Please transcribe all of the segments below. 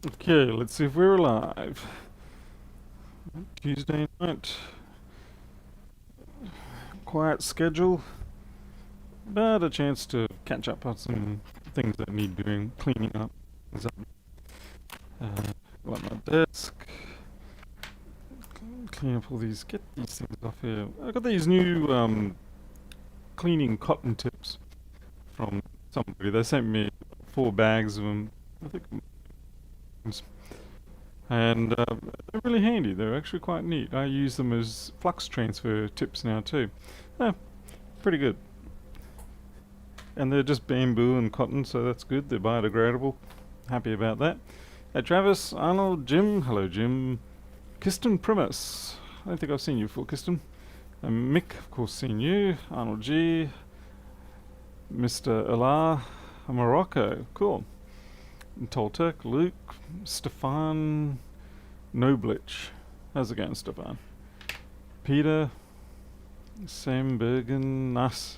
Okay, let's see if we're alive. Tuesday night, quiet schedule, but a chance to catch up on some things that need doing, cleaning up. Uh, Like my desk, clean up all these, get these things off here. I got these new cleaning cotton tips from somebody. They sent me 4 bags of them, I think, and they're really handy. They're actually quite neat. I use them as flux transfer tips now too. Oh, pretty good. And they're just bamboo and cotton, so that's good. They're biodegradable. Happy about that. Hey, Travis, Arnold, Jim. Hello, Jim. Kiston Primus. I don't think I've seen you before, Kiston. And Mick, of course, seen you. Arnold G. Mr. Elar. Morocco. Cool. And Toltec, Luke, Stefan, Noblich. How's it going, Stefan? Peter, Sam Bergen, Nas,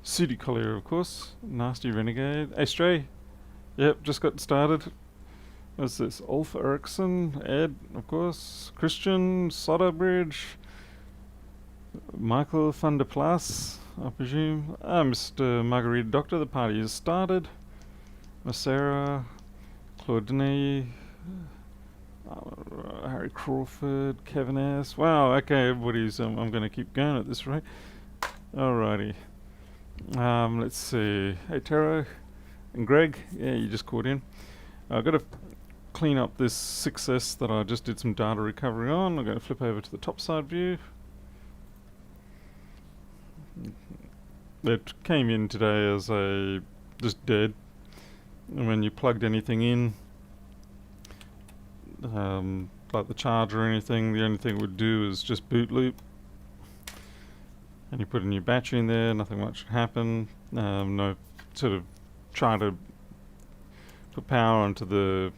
Sudi Collier, of course. Nasty Renegade. Astray. Yep, just got started. What's this? Ulf Eriksson, Ed, of course. Christian, Soderbridge, Michael van der Plas, I presume. Mr. Margarita Doctor, the party has started. Sarah, Claudine, Harry Crawford, Kevin S. Wow, okay, everybody's. I'm going to keep going at this rate. Alrighty. Let's see. Hey, Taro and Greg. Yeah, you just caught in. I've got to clean up this 6S that I just did some data recovery on. I'm going to flip over to the top side view. It came in today as a just dead. And when you plugged anything in, like the charger or anything, the only thing it would do is just boot loop. And you put a new battery in there, nothing much would happen. No, sort of try to put power onto the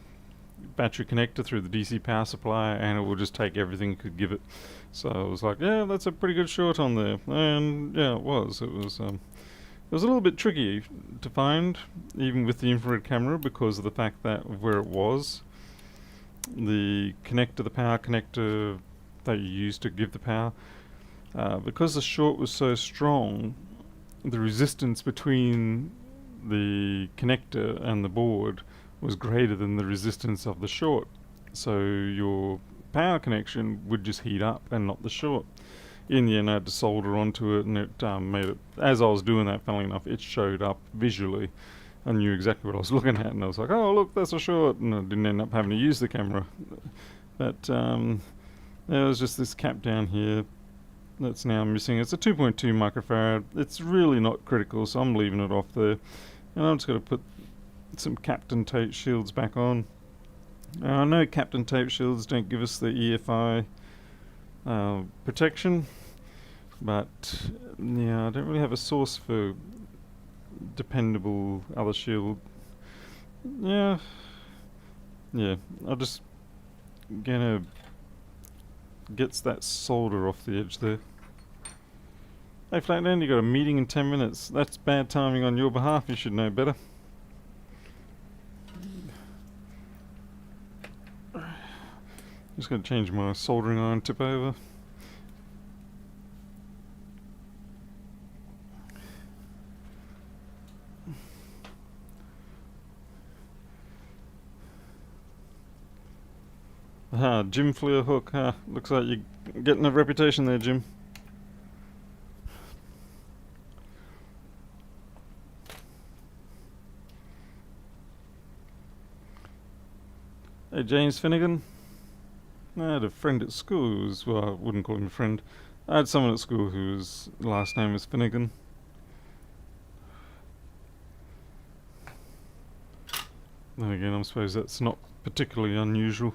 battery connector through the DC power supply, and it will just take everything it could give it. So I was like, yeah, that's a pretty good short on there. And yeah, it was. It was a little bit tricky to find, even with the infrared camera, because of the fact that where it was, the connector, the power connector that you use to give the power, because the short was so strong, the resistance between the connector and the board was greater than the resistance of the short. So your power connection would just heat up and not the short. In the end, I had to solder onto it, and it made it. As I was doing that, funnily enough, it showed up visually. I knew exactly what I was looking at, and I was like, "Oh, look, that's a short," and I didn't end up having to use the camera. But there was just this cap down here that's now missing. It's a 2.2 microfarad. It's really not critical, so I'm leaving it off there. And I'm just going to put some Captain Tape shields back on. I know Captain Tape shields don't give us the EFI protection, but yeah, I don't really have a source for dependable other shield. Yeah, I'll just gonna gets that solder off the edge there. Hey Flatland, you got a meeting in 10 minutes. That's bad timing on your behalf, you should know better. Just gonna change my soldering iron tip over. Ah, Jim Fleer Hook. Looks like you're getting a reputation there, Jim. Hey, James Finnegan. I had a friend at school who was, well, I wouldn't call him a friend. I had someone at school whose last name was Finnegan. Then again, I suppose that's not particularly unusual.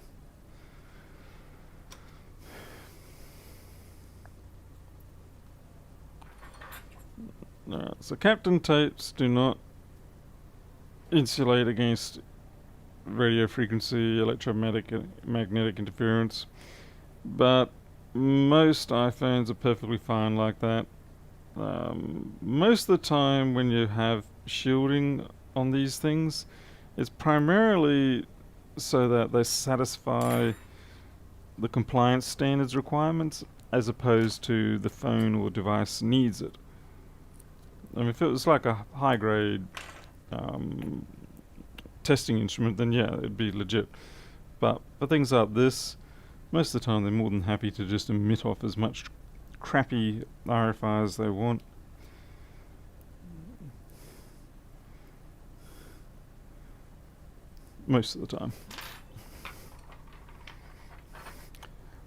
So Captain tapes do not insulate against radio frequency, electromagnetic interference, but most iPhones are perfectly fine like that. Most of the time when you have shielding on these things, it's primarily so that they satisfy the compliance standards requirements as opposed to the phone or device needs it. I mean, if it was like a high grade testing instrument, then yeah, it'd be legit. But for things like this, most of the time they're more than happy to just emit off as much crappy RFI as they want. Most of the time.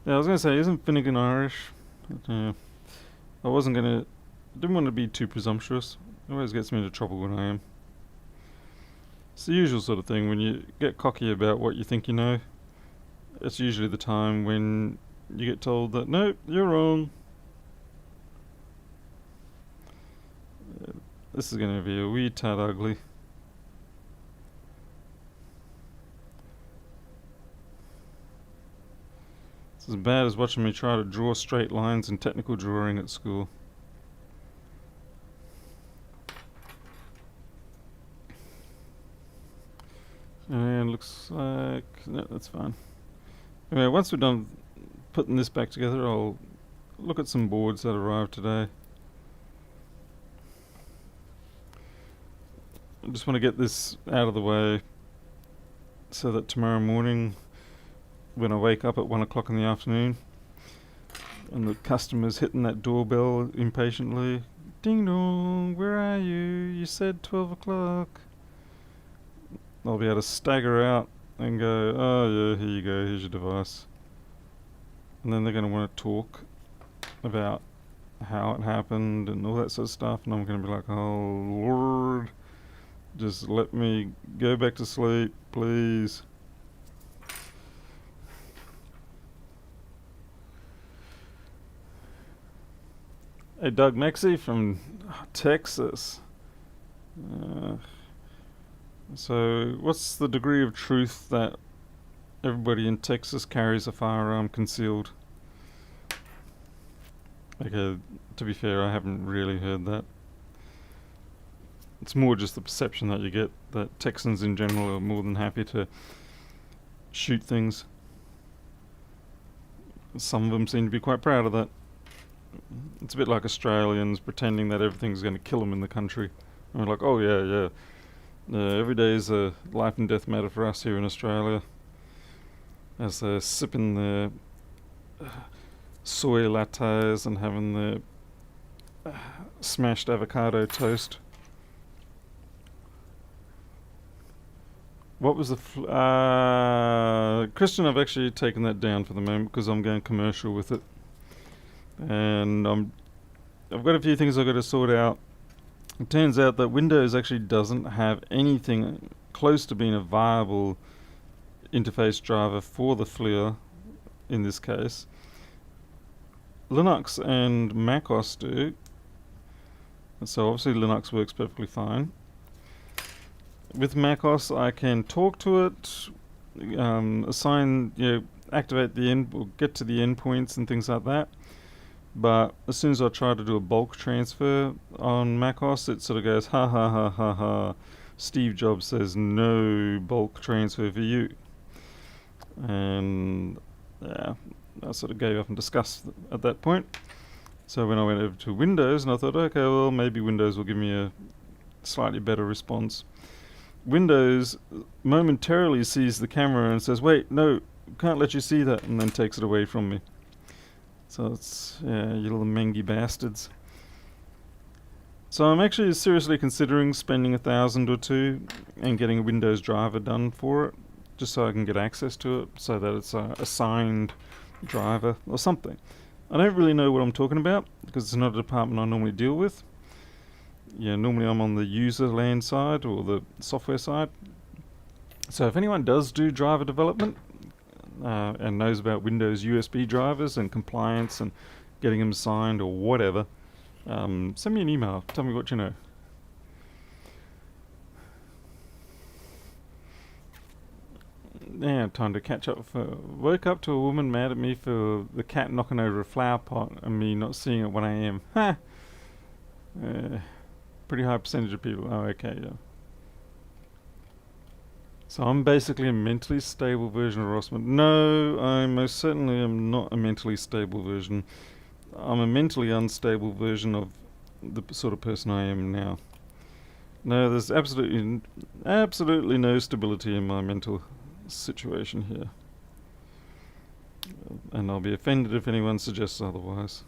Yeah, I was going to say, isn't Finnegan Irish? But, didn't want to be too presumptuous. It always gets me into trouble when I am. It's the usual sort of thing. When you get cocky about what you think you know, it's usually the time when you get told that, nope, you're wrong. This is going to be a wee tad ugly. It's as bad as watching me try to draw straight lines in technical drawing at school. And looks like... no, that's fine. Anyway, once we're done putting this back together, I'll look at some boards that arrived today. I just want to get this out of the way so that tomorrow morning, when I wake up at 1 o'clock in the afternoon and the customer's hitting that doorbell impatiently, ding dong, where are you? You said 12 o'clock. I'll be able to stagger out and go, oh yeah, here you go, here's your device. And then they're going to want to talk about how it happened and all that sort of stuff, and I'm going to be like, oh Lord, just let me go back to sleep, please. Hey, Doug Maxey from Texas. So, what's the degree of truth that everybody in Texas carries a firearm concealed? Okay, to be fair, I haven't really heard that. It's more just the perception that you get that Texans in general are more than happy to shoot things. Some of them seem to be quite proud of that. It's a bit like Australians pretending that everything's going to kill them in the country. And we're like, oh yeah. Every day is a life and death matter for us here in Australia. As they're sipping their soy lattes and having their smashed avocado toast. What was the... Christian, I've actually taken that down for the moment because I'm going commercial with it. And I've got a few things I've got to sort out. It turns out that Windows actually doesn't have anything close to being a viable interface driver for the FLIR in this case. Linux and macOS do. So obviously Linux works perfectly fine. With macOS I can talk to it, assign, activate the end, or get to the endpoints and things like that. But as soon as I try to do a bulk transfer on macOS, it sort of goes, ha ha ha ha ha, Steve Jobs says no bulk transfer for you. And yeah, I sort of gave up in disgust at that point. So when I went over to Windows, and I thought, okay, well, maybe Windows will give me a slightly better response. Windows momentarily sees the camera and says, wait, no, can't let you see that, and then takes it away from me. So it's, yeah, you little mangy bastards. So I'm actually seriously considering spending $1,000 or $2 and getting a Windows driver done for it, just so I can get access to it, so that it's a assigned driver or something. I don't really know what I'm talking about, because it's not a department I normally deal with. Yeah, normally I'm on the user land side or the software side. So if anyone does do driver development, and knows about Windows USB drivers and compliance and getting them signed or whatever, send me an email. Tell me what you know. Yeah, time to catch up. Woke up to a woman mad at me for the cat knocking over a flower pot and me not seeing it when I am. Ha! Pretty high percentage of people. Oh, okay, yeah. So I'm basically a mentally stable version of Rossman. No, I most certainly am not a mentally stable version. I'm a mentally unstable version of the sort of person I am now. No, there's absolutely no stability in my mental situation here. And I'll be offended if anyone suggests otherwise.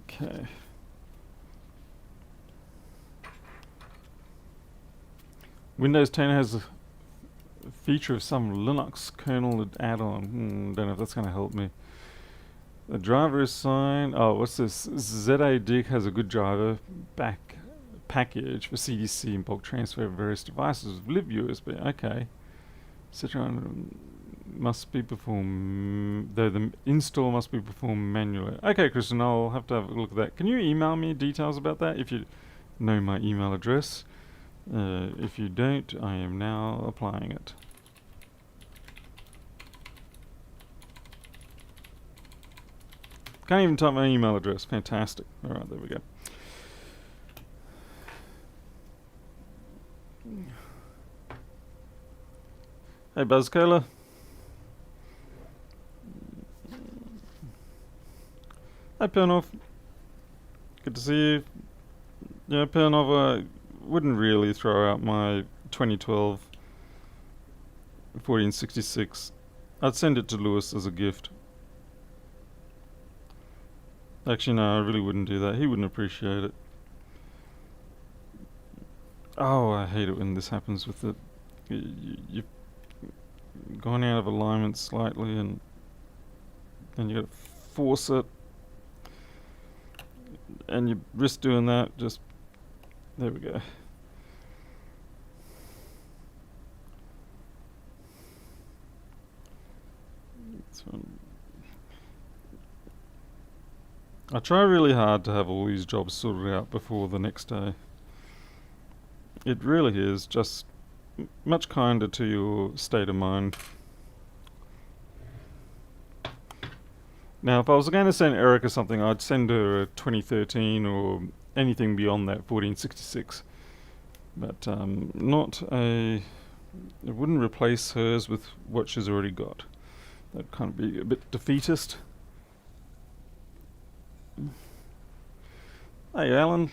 Okay. Windows 10 has a feature of some Linux kernel add-on. Don't know if that's going to help me. The driver is signed. Oh, what's this? ZADIG has a good driver package for CDC and bulk transfer of various devices with libUSB. Okay. Citroen must be performed, though the install must be performed manually. Okay, Kristen, I'll have to have a look at that. Can you email me details about that if you know my email address? If you don't, I am now applying it. Can't even type my email address. Fantastic. Alright, there we go. Hey, Buzzcola. Hi, Pernov. Good to see you. Yeah, Pernov, I wouldn't really throw out my 2012 1466. I'd send it to Lewis as a gift. Actually, no, I really wouldn't do that. He wouldn't appreciate it. Oh, I hate it when this happens with it. You've gone out of alignment slightly and you gotta force it. And you risk doing that, just... There we go. I try really hard to have all these jobs sorted out before the next day. It really is just much kinder to your state of mind. Now, if I was going to send Erica something, I'd send her a 2013 or anything beyond that 1466. But not a... It wouldn't replace hers with what she's already got. That'd kind of be a bit defeatist. Hey, Alan.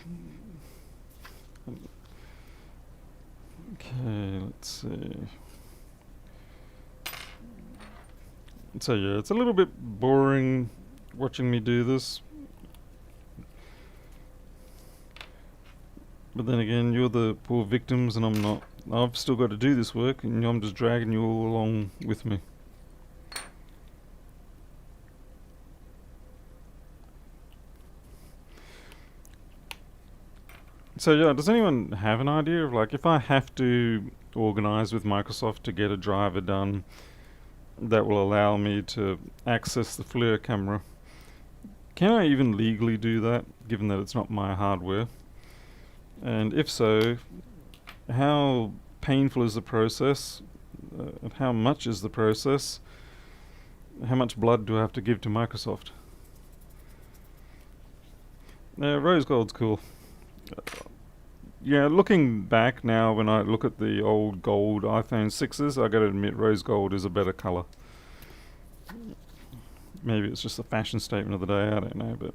Okay, let's see. So yeah, it's a little bit boring watching me do this. But then again, you're the poor victims and I'm not. I've still got to do this work and I'm just dragging you all along with me. So yeah, does anyone have an idea of, like, if I have to organize with Microsoft to get a driver done that will allow me to access the FLIR camera, can I even legally do that, given that it's not my hardware? And if so, how painful is the process? And how much is the process? How much blood do I have to give to Microsoft? Rose gold's cool. Yeah, looking back now, when I look at the old gold iPhone 6s, I gotta admit rose gold is a better colour. Maybe it's just a fashion statement of the day, I don't know, but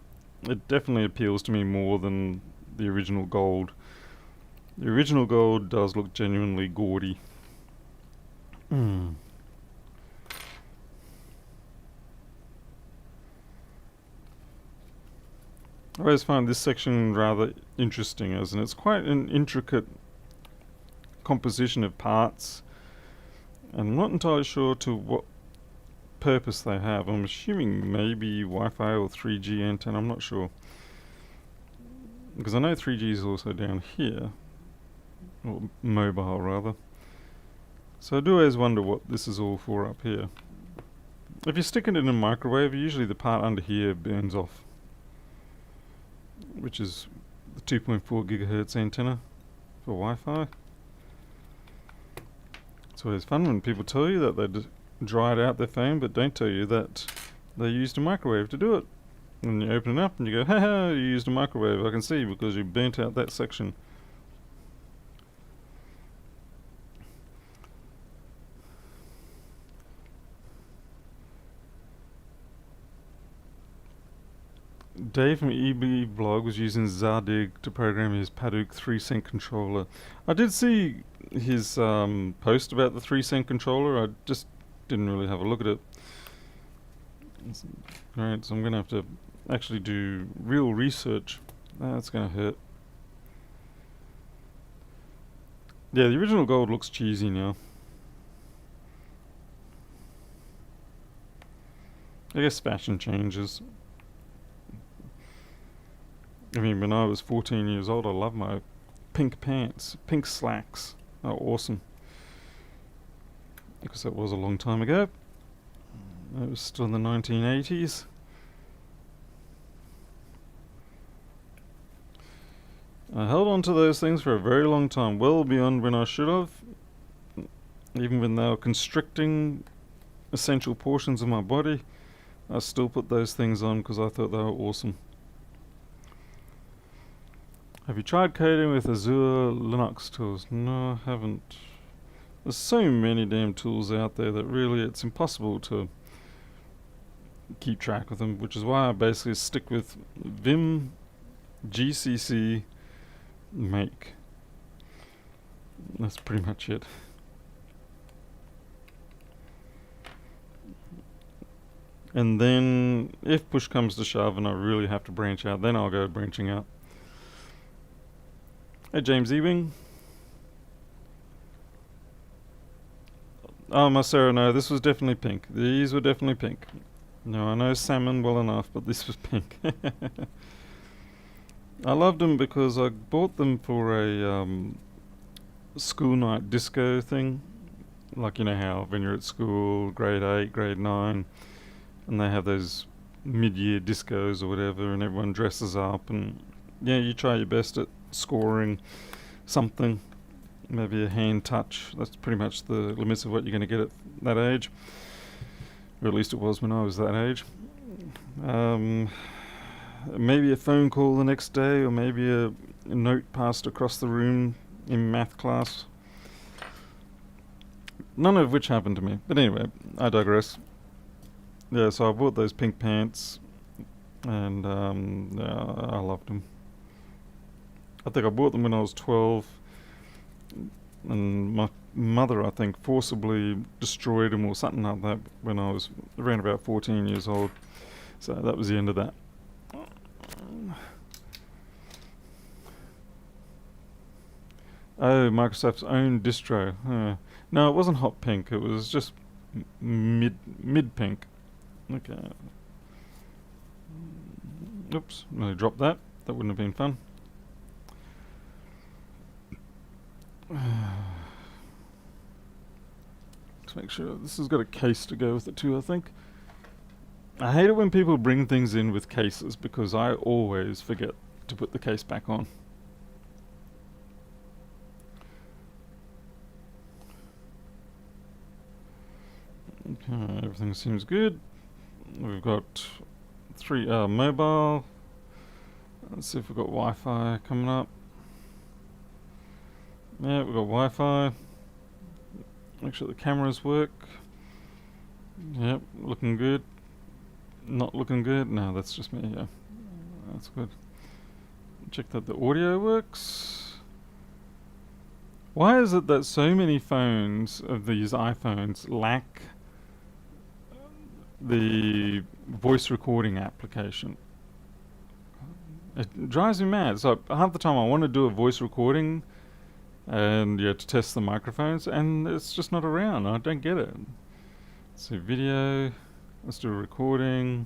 it definitely appeals to me more than the original gold. The original gold does look genuinely gaudy. I always find this section rather interesting, as in it's quite an intricate composition of parts, and I'm not entirely sure to what purpose they have. I'm assuming maybe Wi-Fi or 3G antenna, I'm not sure. Because I know 3G is also down here, or mobile rather. So I do always wonder what this is all for up here. If you stick it in a microwave, usually the part under here burns off, which is the 2.4 gigahertz antenna for Wi-Fi. It's always fun when people tell you that they dried out their phone, but don't tell you that they used a microwave to do it. And you open it up and you go, haha, you used a microwave, I can see, because you burnt out that section. Dave from EB Blog was using Zadig to program his Paduk 3-sync controller. I did see his post about the 3-sync controller. I just didn't really have a look at it. Alright, so I'm going to have to actually do real research. That's going to hurt. Yeah, the original gold looks cheesy now. I guess fashion changes. I mean, when I was 14 years old, I loved my pink pants, pink slacks. Oh, awesome. Because that was a long time ago. It was still in the 1980s. I held on to those things for a very long time, well beyond when I should have. Even when they were constricting essential portions of my body, I still put those things on because I thought they were awesome. Have you tried coding with Azure Linux tools? No, I haven't. There's so many damn tools out there that really it's impossible to keep track of them, which is why I basically stick with Vim, GCC, Make. That's pretty much it. And then, if push comes to shove and I really have to branch out, then I'll go branching out. Hey, James Ewing. Oh, my Sarah, no, this was definitely pink. These were definitely pink. No, I know salmon well enough, but this was pink. I loved them because I bought them for a school night disco thing. Like, you know how when you're at school, grade 8, grade 9, and they have those mid-year discos or whatever, and everyone dresses up, and yeah, you try your best at scoring something, maybe a hand touch. That's pretty much the limits of what you're going to get at that age, or at least it was when I was that age. Maybe a phone call the next day, or maybe a note passed across the room in math class. None of which happened to me, but anyway, I digress. Yeah, so I bought those pink pants, and yeah, I loved them. I think I bought them when I was 12, and my mother, I think, forcibly destroyed them or something like that when I was around about 14 years old. So that was the end of that. Oh, Microsoft's own distro. No, it wasn't hot pink. It was just mid pink. Okay. Oops, nearly dropped that. That wouldn't have been fun. Let's make sure this has got a case to go with it too, I think. I hate it when people bring things in with cases because I always forget to put the case back on. Okay, everything seems good. We've got 3 mobile. Let's see if we've got Wi-Fi coming up. Yeah, we've got Wi-Fi. Make sure the cameras work. Yep, looking good. Not looking good? No, that's just me, yeah. That's good. Check that the audio works. Why is it that so many phones of these iPhones lack the voice recording application? It drives me mad. So half the time I want to do a voice recording and to test the microphones, and it's just not around. I don't get it. Let's see, video. Let's do a recording.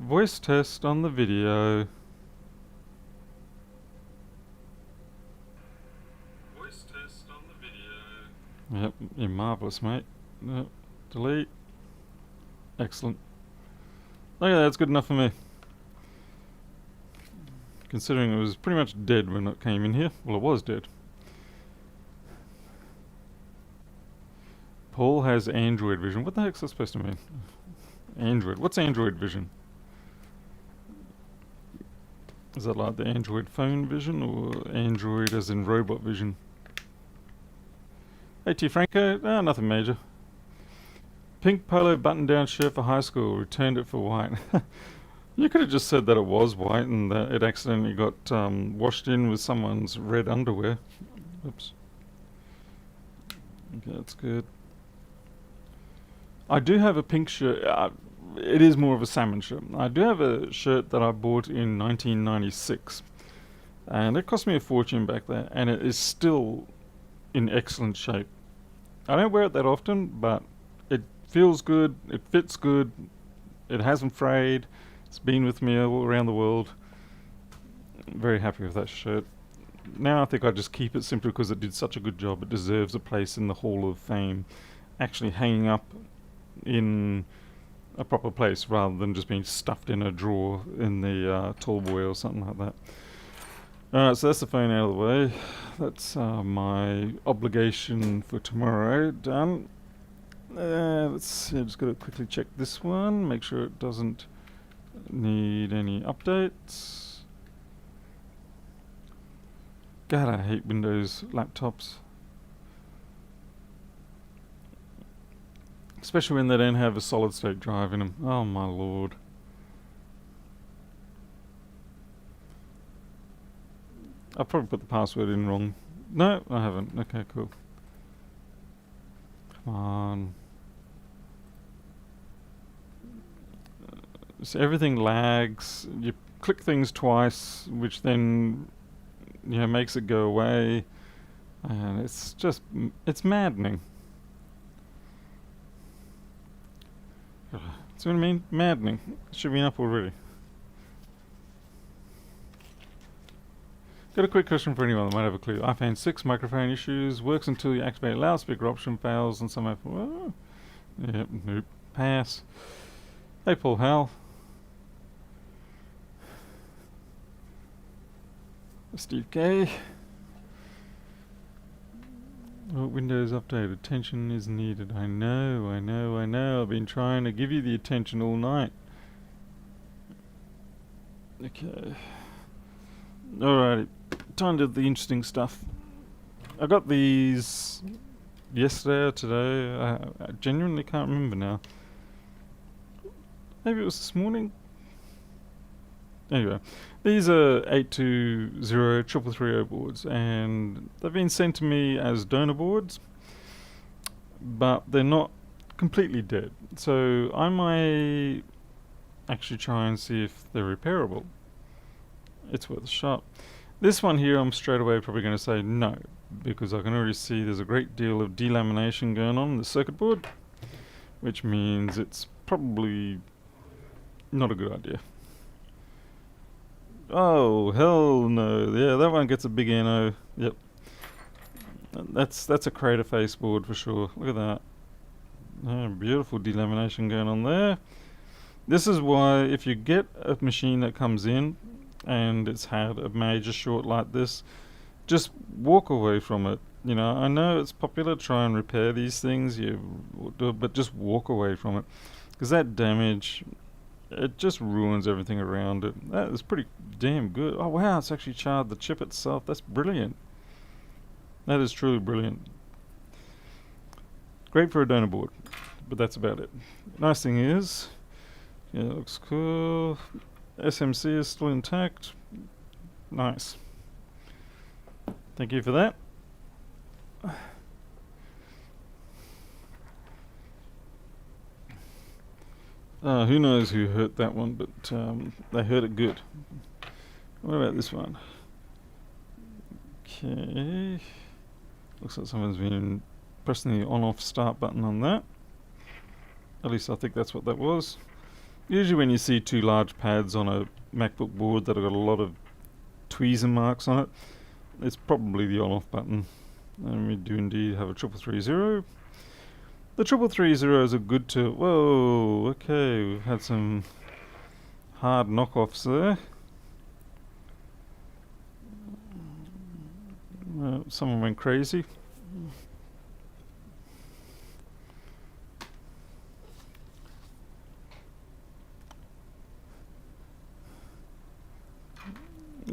Voice test on the video. Voice test on the video. Yep, you're marvelous, mate. Yep. Delete. Excellent. Okay, that's good enough for me. Considering it was pretty much dead when it came in here. Well, it was dead. Paul has Android vision. What the heck's that supposed to mean? Android. What's Android vision? Is that like the Android phone vision or Android as in robot vision? Hey T Franco, nothing major. Pink polo button-down shirt for high school, returned it for white. You could have just said that it was white and that it accidentally got washed in with someone's red underwear. Oops. Okay, that's good. I do have a pink shirt. It is more of a salmon shirt. I do have a shirt that I bought in 1996. And it cost me a fortune back there. And it is still in excellent shape. I don't wear it that often, but it feels good. It fits good. It hasn't frayed. It's been with me all around the world. I'm very happy with that shirt. Now I think I just keep it simply because it did such a good job. It deserves a place in the Hall of Fame, actually hanging up in a proper place rather than just being stuffed in a drawer in the tall boy or something like that. Alright, so that's the phone out of the way. That's my obligation for tomorrow done. Let's see, I'm just going to quickly check this one, make sure it doesn't need any updates. God, I hate Windows laptops. Especially when they don't have a solid state drive in them. Oh my lord. I'll probably put the password in wrong. No, I haven't. Okay, cool. Come on. So everything lags. You click things twice, which then makes it go away. And it's just, it's maddening. See what I mean? Maddening. It should be up already. Got a quick question for anyone that might have a clue. iPhone 6 microphone issues. Works until you activate loudspeaker option. Fails and some iPhone. Yep, nope. Pass. Hey Paul Hal. Steve K. Oh, Windows update. Attention is needed. I know. I've been trying to give you the attention all night. Okay. Alrighty. Time to do the interesting stuff. I got these yesterday or today. I genuinely can't remember now. Maybe it was this morning. Anyway, these are 820 boards, and they've been sent to me as donor boards, but they're not completely dead. So I might actually try and see if they're repairable. It's worth a shot. This one here, I'm straight away probably going to say no, because I can already see there's a great deal of delamination going on in the circuit board, which means it's probably not a good idea. Oh, hell no. Yeah, that one gets a big NO. Yep. That's a crater face board for sure. Look at that. Oh, beautiful delamination going on there. This is why if you get a machine that comes in and it's had a major short like this, just walk away from it. I know it's popular to try and repair these things, but just walk away from it. Because that damage, it just ruins everything around it. That is pretty damn good. Oh wow, it's actually charred the chip itself. That's brilliant. That is truly brilliant. Great for a donor board, but that's about it. Nice thing is, yeah, it looks cool. SMC is still intact. Nice. Thank you for that. Who knows who hurt that one, but they hurt it good. What about this one? Okay. Looks like someone's been pressing the on-off start button on that. At least I think that's what that was. Usually when you see two large pads on a MacBook board that have got a lot of tweezer marks on it, it's probably the on-off button. And we do indeed have a 3330. The 3330s are good to... Whoa, okay, we've had some hard knockoffs there. Someone went crazy.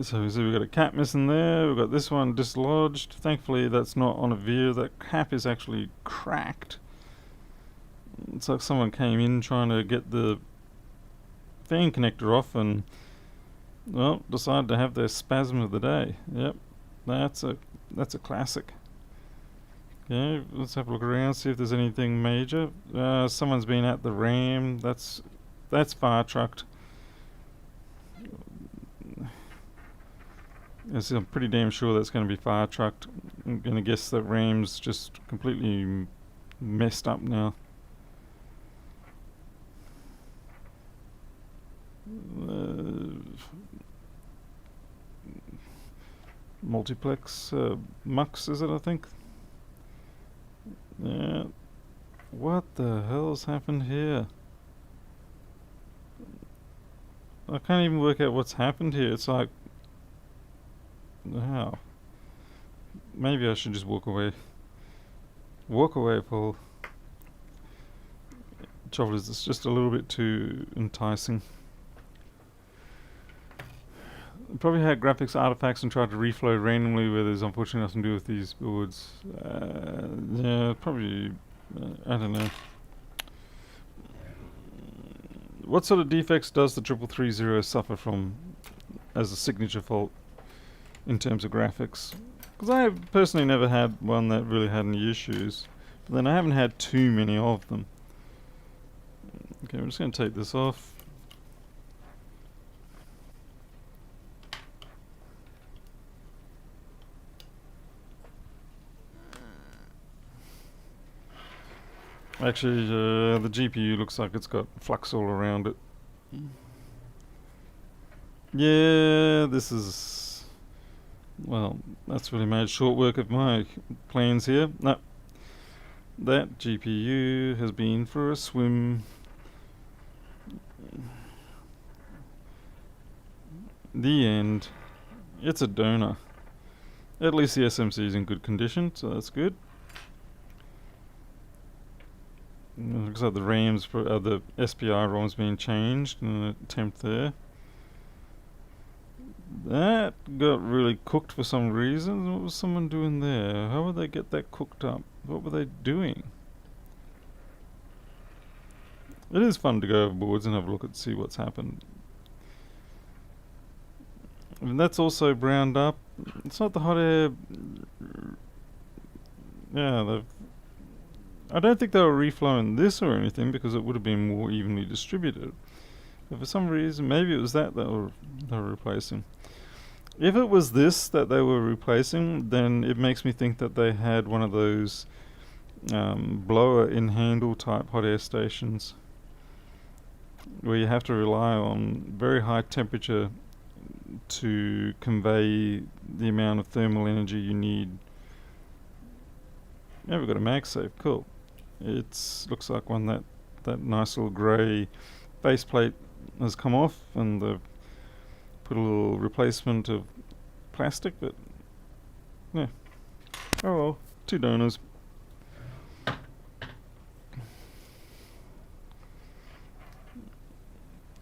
So we see we've got a cap missing there, we've got this one dislodged. Thankfully that's not on a veer, that cap is actually cracked. It's like someone came in trying to get the fan connector off and, well, decided to have their spasm of the day. Yep, that's a classic. Okay, let's have a look around, see if there's anything major. Someone's been at the ram, that's fire trucked. Yes, I'm pretty damn sure that's going to be fire trucked. I'm going to guess that ram's just completely messed up now. Multiplex mux, is it, I think? Yeah. What the hell's happened here? I can't even work out what's happened here. It's like, how? Maybe I should just walk away. Walk away, Paul. Trouble is, it's just a little bit too enticing. Probably had graphics artifacts and tried to reflow randomly where there's unfortunately nothing to do with these boards. Yeah, probably, I don't know. What sort of defects does the 3330 suffer from as a signature fault in terms of graphics? Because I have personally never had one that really had any issues. But then I haven't had too many of them. Okay, I'm just going to take this off. Actually, the GPU looks like it's got flux all around it. Yeah, this is... well, that's really made short work of my plans here. No. That GPU has been for a swim. The end. It's a donor. At least the SMC is in good condition, so that's good. Looks like the RAM's, the SPI ROM's being changed in an attempt there. That got really cooked for some reason. What was someone doing there? How would they get that cooked up? What were they doing? It is fun to go over boards and have a look and see what's happened. And that's also browned up. It's not the hot air. Yeah, I don't think they were reflowing this or anything because it would have been more evenly distributed. But for some reason, maybe it was that they were replacing. If it was this that they were replacing, then it makes me think that they had one of those blower in handle type hot air stations where you have to rely on very high temperature to convey the amount of thermal energy you need. Yeah, we've got a MagSafe, cool. It looks like one that nice little grey faceplate has come off and they've put a little replacement of plastic, but yeah. Oh well, 2 donors.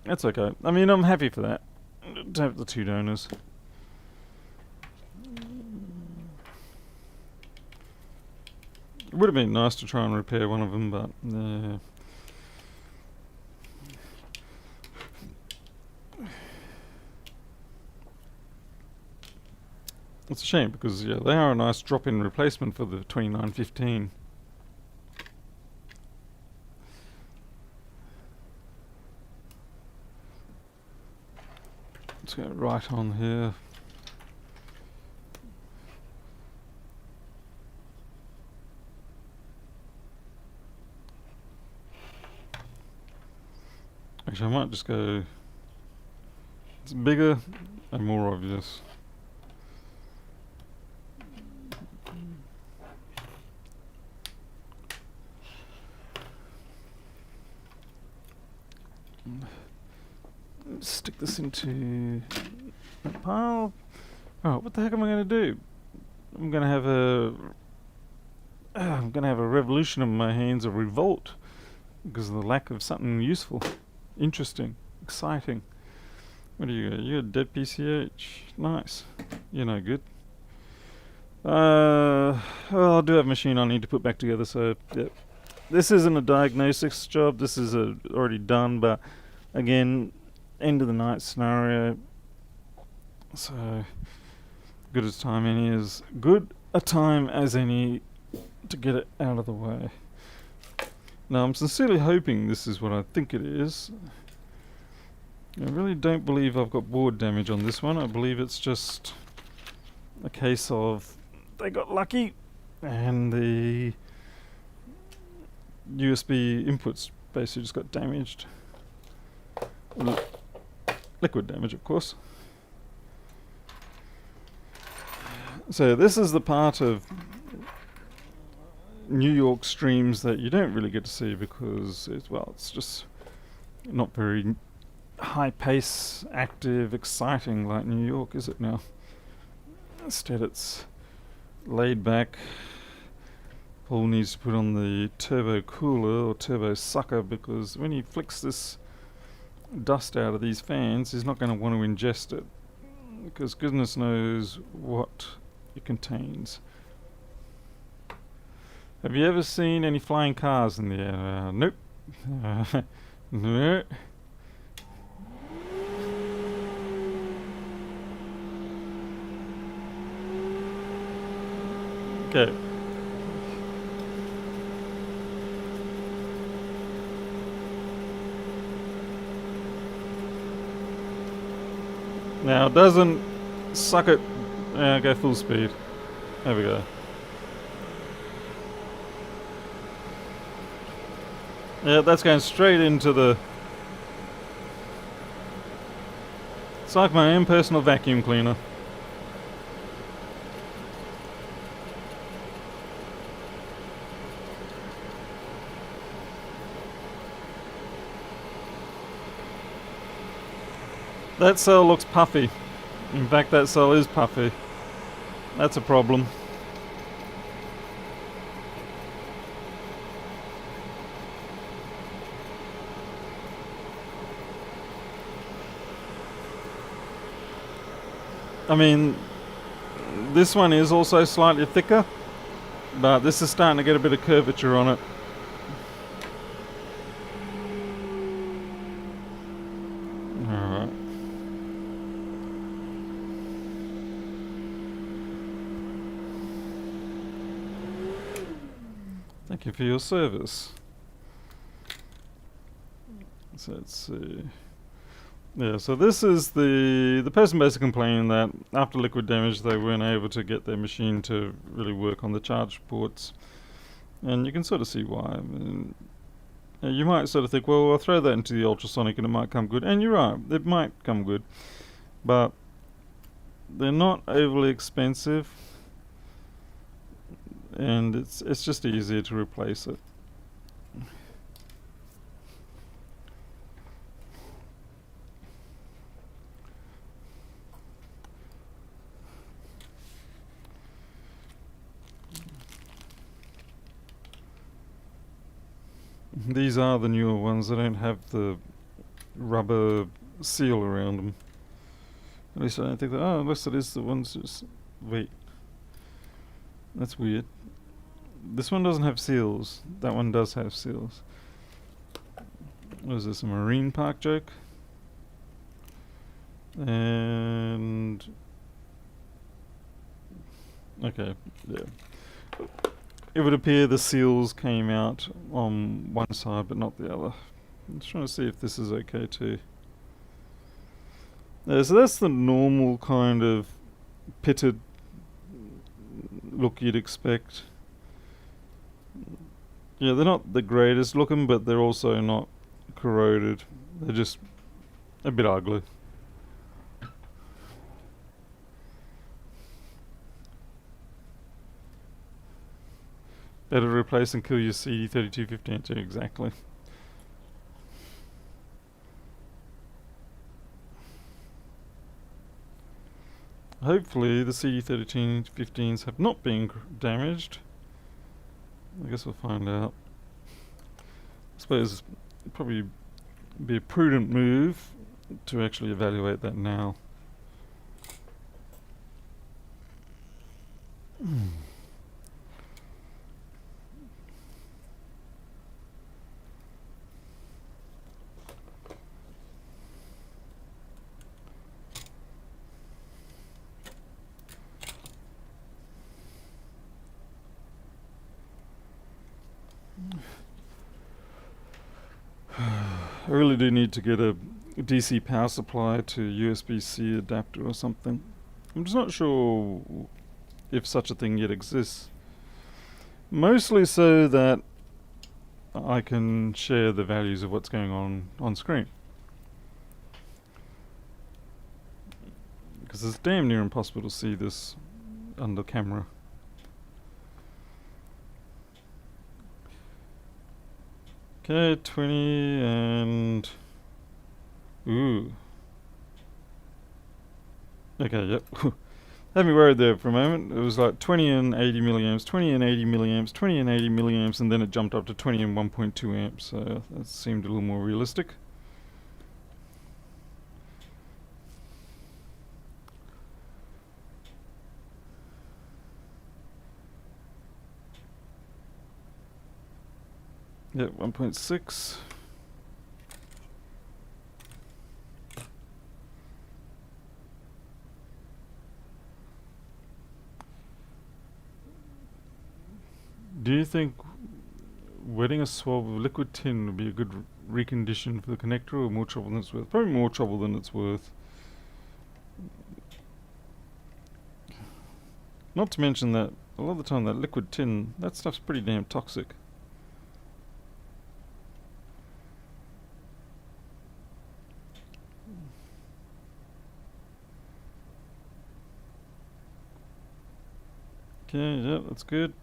That's okay. I mean, I'm happy for that, to have the 2 donors. It would have been nice to try and repair one of them, but it's a shame because yeah, they are a nice drop-in replacement for the 2915. Let's go right on here. Actually, I might just go. It's bigger and more obvious. Stick this into a pile. Oh, what the heck am I going to do? I'm going to have a revolution in my hands, a revolt, because of the lack of something useful, interesting, exciting. What do you got? You got dead PCH. Nice. You're no good. Well, I do have a machine I need to put back together, so yeah. This isn't a diagnostics job. This is already done, but again, end of the night scenario. So good as time any is good a time as any to get it out of the way. Now I'm sincerely hoping this is what I think it is. I really don't believe I've got board damage on this one. I believe it's just a case of they got lucky and the USB inputs basically just got damaged. Liquid damage, of course. So this is the part of New York streams that you don't really get to see because it's just not very high pace, active, exciting like New York, is it now? Instead it's laid back. Paul needs to put on the turbo cooler or turbo sucker because when he flicks this dust out of these fans, he's not going to want to ingest it because goodness knows what it contains. Have you ever seen any flying cars in the air? Nope. No. Okay. Now it doesn't suck it. Go full speed. There we go. Yeah, that's going straight into the... It's like my own personal vacuum cleaner. That cell looks puffy. In fact, that cell is puffy. That's a problem. I mean, this one is also slightly thicker, but this is starting to get a bit of curvature on it. Alright. Thank you for your service. So let's see. Yeah, so this is the person basically complaining that after liquid damage they weren't able to get their machine to really work on the charge ports. And you can sort of see why. I mean, you might sort of think, well, I'll throw that into the ultrasonic and it might come good. And you're right, it might come good. But they're not overly expensive. And it's just easier to replace it. These are the newer ones. They don't have the rubber seal around them. At least I don't think that. Oh, unless it is the ones. Just wait. That's weird. This one doesn't have seals. That one does have seals. What is this? A marine park joke? And okay, yeah. It would appear the seals came out on one side but not the other. I'm just trying to see if this is okay too. Yeah, so that's the normal kind of pitted look you'd expect. Yeah, they're not the greatest looking, but they're also not corroded. They're just a bit ugly. Better replace and kill your CD3215 exactly. Hopefully the CD3215s have not been damaged. I guess we'll find out. I suppose it'd probably be a prudent move to actually evaluate that now. I really do need to get a DC power supply to USB-C adapter or something. I'm just not sure if such a thing yet exists. Mostly so that I can share the values of what's going on screen. Because it's damn near impossible to see this under camera. Okay, 20 and... Ooh. Okay, yep. Had me worried there for a moment. It was like 20 and 80 milliamps, 20 and 80 milliamps, 20 and 80 milliamps, and then it jumped up to 20 and 1.2 amps. So that seemed a little more realistic. Yep, 1.6. Do you think wetting a swab of liquid tin would be a good recondition for the connector, or more trouble than it's worth? Probably more trouble than it's worth. Not to mention that a lot of the time that liquid tin, that stuff's pretty damn toxic. Okay, yeah, that's good.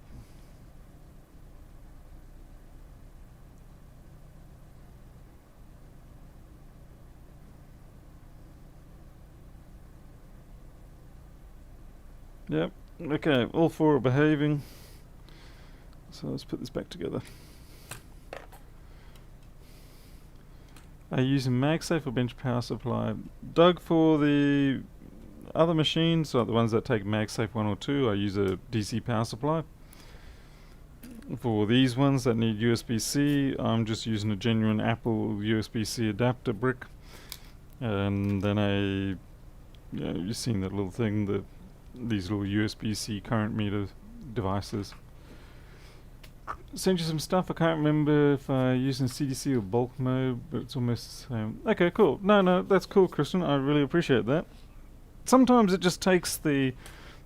Yep, okay, all four are behaving. So let's put this back together. Are you using MagSafe or bench power supply? Doug, for the other machines, like the ones that take MagSafe 1 or 2, I use a DC power supply. For these ones that need USB-C, I'm just using a genuine Apple USB-C adapter brick. And then you've seen that little thing, these little USB-C current meter devices. Sent you some stuff. I can't remember if I using CDC or bulk mode, but it's almost the same. Okay, cool. No, that's cool, Christian. I really appreciate that. Sometimes it just takes the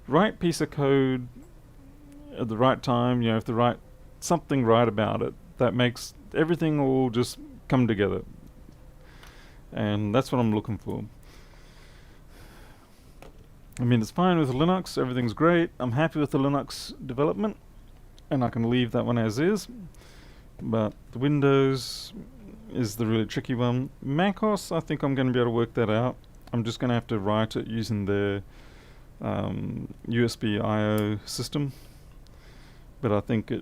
right piece of code at the right time, if something right about it, that makes everything all just come together. And that's what I'm looking for. I mean, it's fine with Linux, everything's great. I'm happy with the Linux development, and I can leave that one as is. But the Windows is the really tricky one. macOS, I think I'm going to be able to work that out. I'm just going to have to write it using their USB I/O system. But I think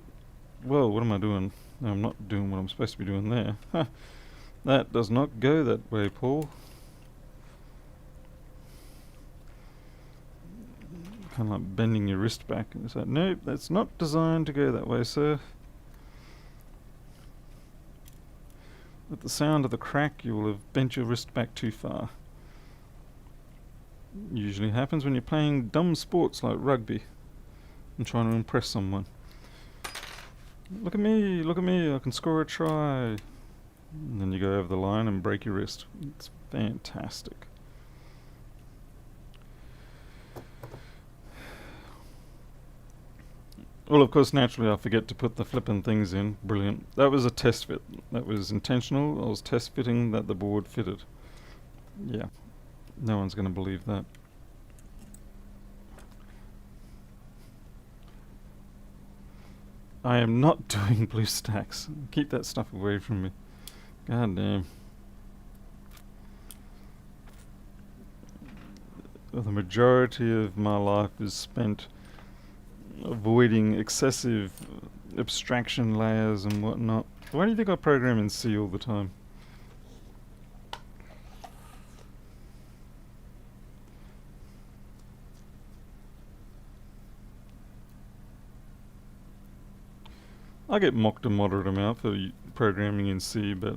well, what am I doing? No, I'm not doing what I'm supposed to be doing there. That does not go that way, Paul. Kind of like bending your wrist back. And it's like, nope, that's not designed to go that way, sir. With the sound of the crack, you will have bent your wrist back too far. Usually happens when you're playing dumb sports like rugby and trying to impress someone. Look at me, I can score a try. And then you go over the line and break your wrist. It's fantastic. Well, of course, naturally I forget to put the flippin' things in. Brilliant. That was a test fit. That was intentional. I was test fitting that the board fitted. Yeah. No one's going to believe that. I am not doing BlueStacks. Keep that stuff away from me. God damn. The majority of my life is spent avoiding excessive abstraction layers and whatnot. Why do you think I program in C all the time? I get mocked a moderate amount for programming in C, but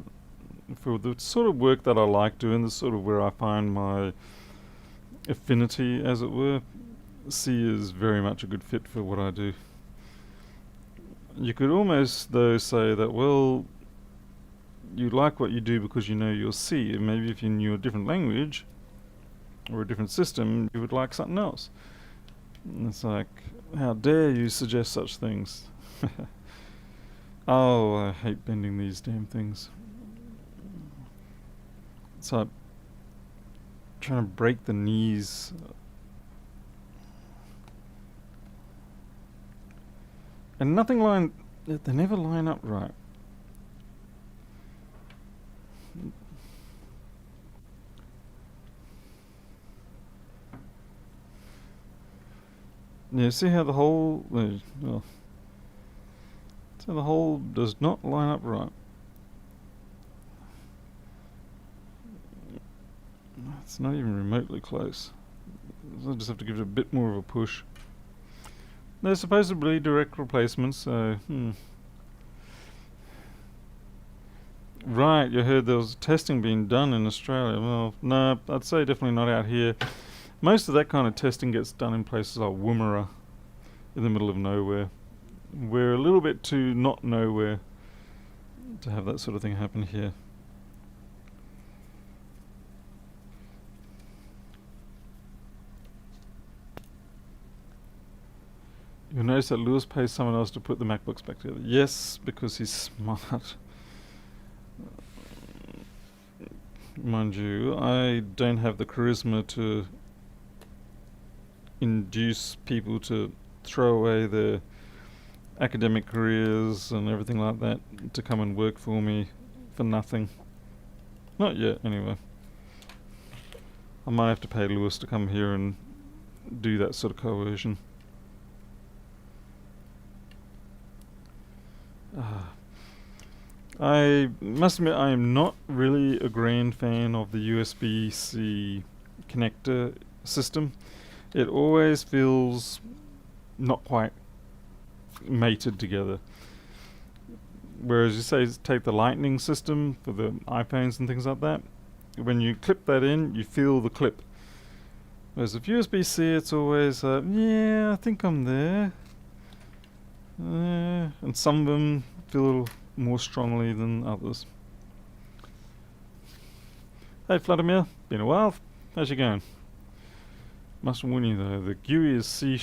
for the sort of work that I like doing, the sort of where I find my affinity, as it were, C is very much a good fit for what I do. You could almost, though, say that, well, you like what you do because you know your C, and maybe if you knew a different language or a different system, you would like something else. And it's like, how dare you suggest such things? Oh, I hate bending these damn things. It's like trying to break the knees. And nothing they never line up right. Yeah, see how the hole, well, so the hole does not line up right. It's not even remotely close. So I just have to give it a bit more of a push. They're supposedly direct replacements, so Right, you heard there was testing being done in Australia. Well, no, I'd say definitely not out here. Most of that kind of testing gets done in places like Woomera, in the middle of nowhere. We're a little bit too not nowhere to have that sort of thing happen here. You'll notice that Lewis pays someone else to put the MacBooks back together. Yes, because he's smart. Mind you, I don't have the charisma to induce people to throw away their academic careers and everything like that to come and work for me for nothing. Not yet, anyway. I might have to pay Lewis to come here and do that sort of coercion. I must admit I am not really a grand fan of the USB-C connector system. It always feels not quite mated together. Whereas you say take the lightning system for the iPhones and things like that, when you clip that in, you feel the clip. Whereas with USB-C, it's always, yeah, I think I'm there. And some of them feel more strongly than others. Hey Vladimir, been a while. How's you going? Must warn you though, the GUI is C#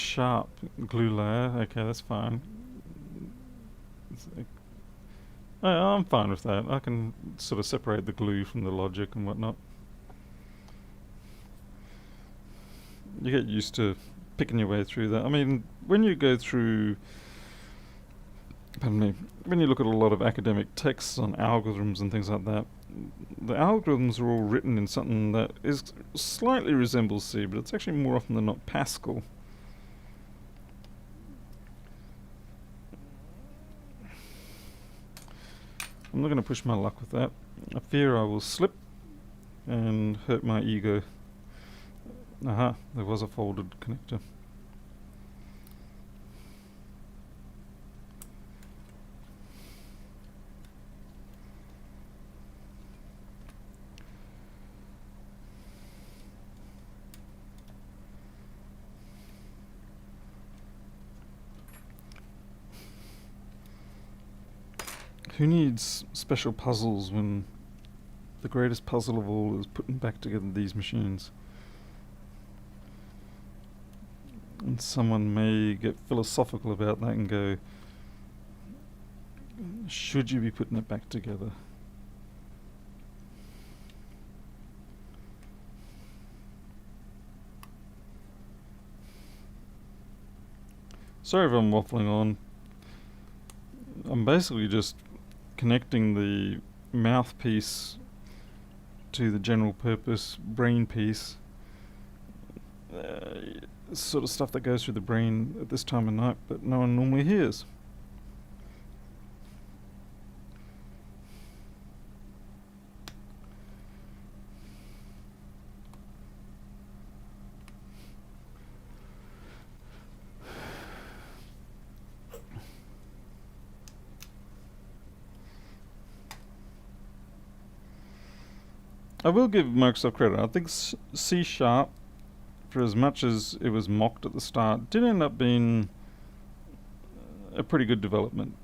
glue layer. Okay, that's fine. I'm fine with that. I can sort of separate the glue from the logic and whatnot. You get used to picking your way through that. I mean, when you go through, pardon me, when you look at a lot of academic texts on algorithms and things like that, the algorithms are all written in something that slightly resembles C, but it's actually more often than not Pascal. I'm not going to push my luck with that. I fear I will slip and hurt my ego. Aha, there was a folded connector. Who needs special puzzles when the greatest puzzle of all is putting back together these machines? And someone may get philosophical about that and go, should you be putting it back together? Sorry if I'm waffling on. I'm basically just connecting the mouthpiece to the general purpose brain piece. Sort of stuff that goes through the brain at this time of night, but no one normally hears. I will give Microsoft credit. I think C Sharp, for as much as it was mocked at the start, did end up being a pretty good development.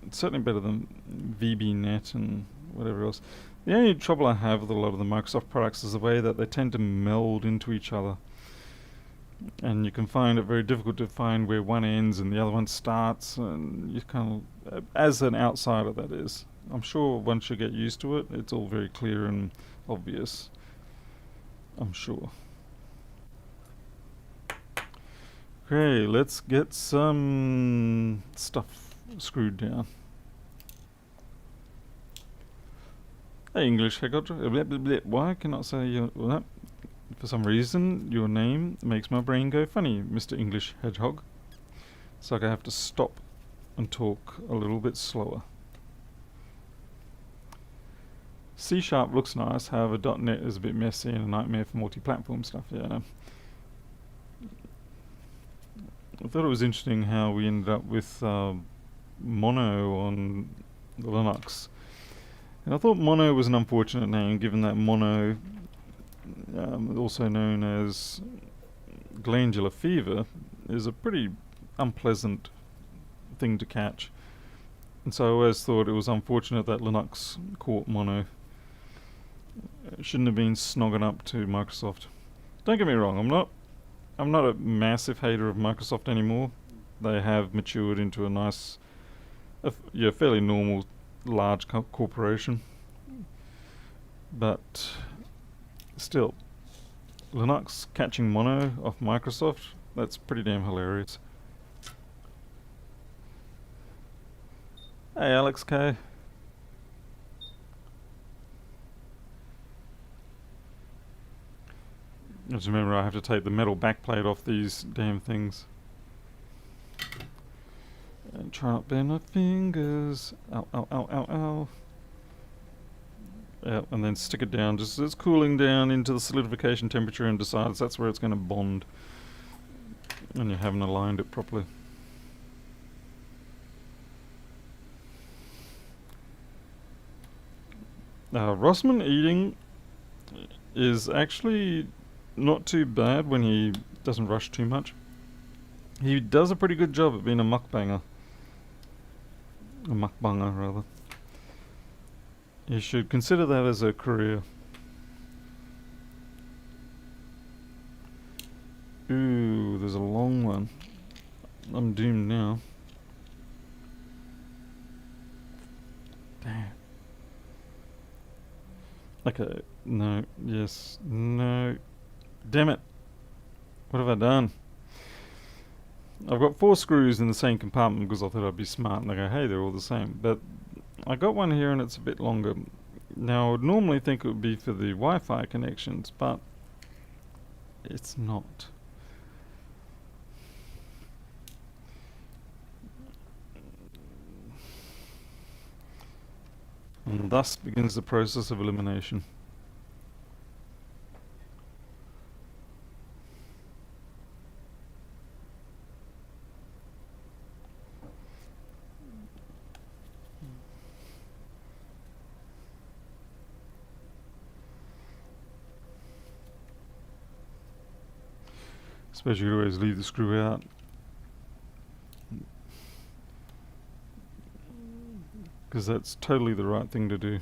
It's certainly better than VBNet and whatever else. The only trouble I have with a lot of the Microsoft products is the way that they tend to meld into each other. And you can find it very difficult to find where one ends and the other one starts, and you kind of, as an outsider that is. I'm sure once you get used to it, it's all very clear and obvious. I'm sure. Okay, let's get some stuff screwed down. Hey English Hedgehog, why cannot say your... Well, for some reason, your name makes my brain go funny, Mr. English Hedgehog. It's like I have to stop and talk a little bit slower. C# looks nice, however .NET is a bit messy and a nightmare for multi-platform stuff, yeah. I thought it was interesting how we ended up with Mono on Linux. And I thought Mono was an unfortunate name, given that Mono, also known as glandular fever, is a pretty unpleasant thing to catch. And so I always thought it was unfortunate that Linux caught Mono. It shouldn't have been snogging up to Microsoft. Don't get me wrong, I'm not a massive hater of Microsoft anymore. They have matured into a nice, fairly normal large corporation. But still, Linux catching Mono off Microsoft, that's pretty damn hilarious. Hey Alex K. Just remember I have to take the metal backplate off these damn things. And try not bend my fingers. Ow, ow, ow, ow, ow. Yep, and then stick it down just as it's cooling down into the solidification temperature and decides that's where it's going to bond. And you haven't aligned it properly. Rossman eating is actually not too bad when he doesn't rush too much. He does a pretty good job at being a mukbanger. A mukbanger, rather. You should consider that as a career. Ooh, there's a long one. I'm doomed now. Damn. Okay, no, yes, no. Damn it. What have I done? I've got 4 screws in the same compartment because I thought I'd be smart and I go, hey, they're all the same. But I got one here and it's a bit longer. Now, I would normally think it would be for the Wi-Fi connections, but it's not. And thus begins the process of elimination. Suppose you could always leave the screw out. Because that's totally the right thing to do.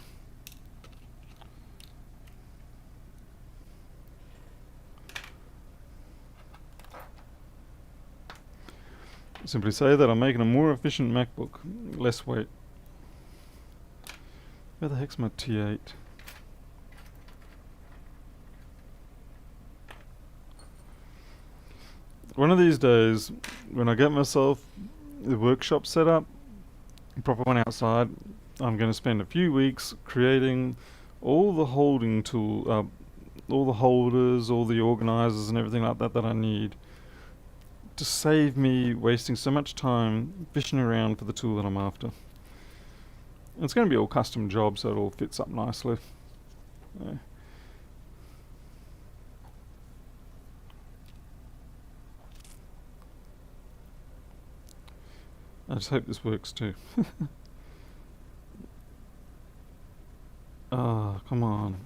Simply say that I'm making a more efficient MacBook, less weight. Where the heck's my T8? One of these days, when I get myself the workshop set up, a proper one outside, I'm going to spend a few weeks creating all the holding tool, all the holders, all the organizers and everything like that that I need to save me wasting so much time fishing around for the tool that I'm after. And it's going to be all custom jobs, so it all fits up nicely. Yeah. I just hope this works too. Oh, come on.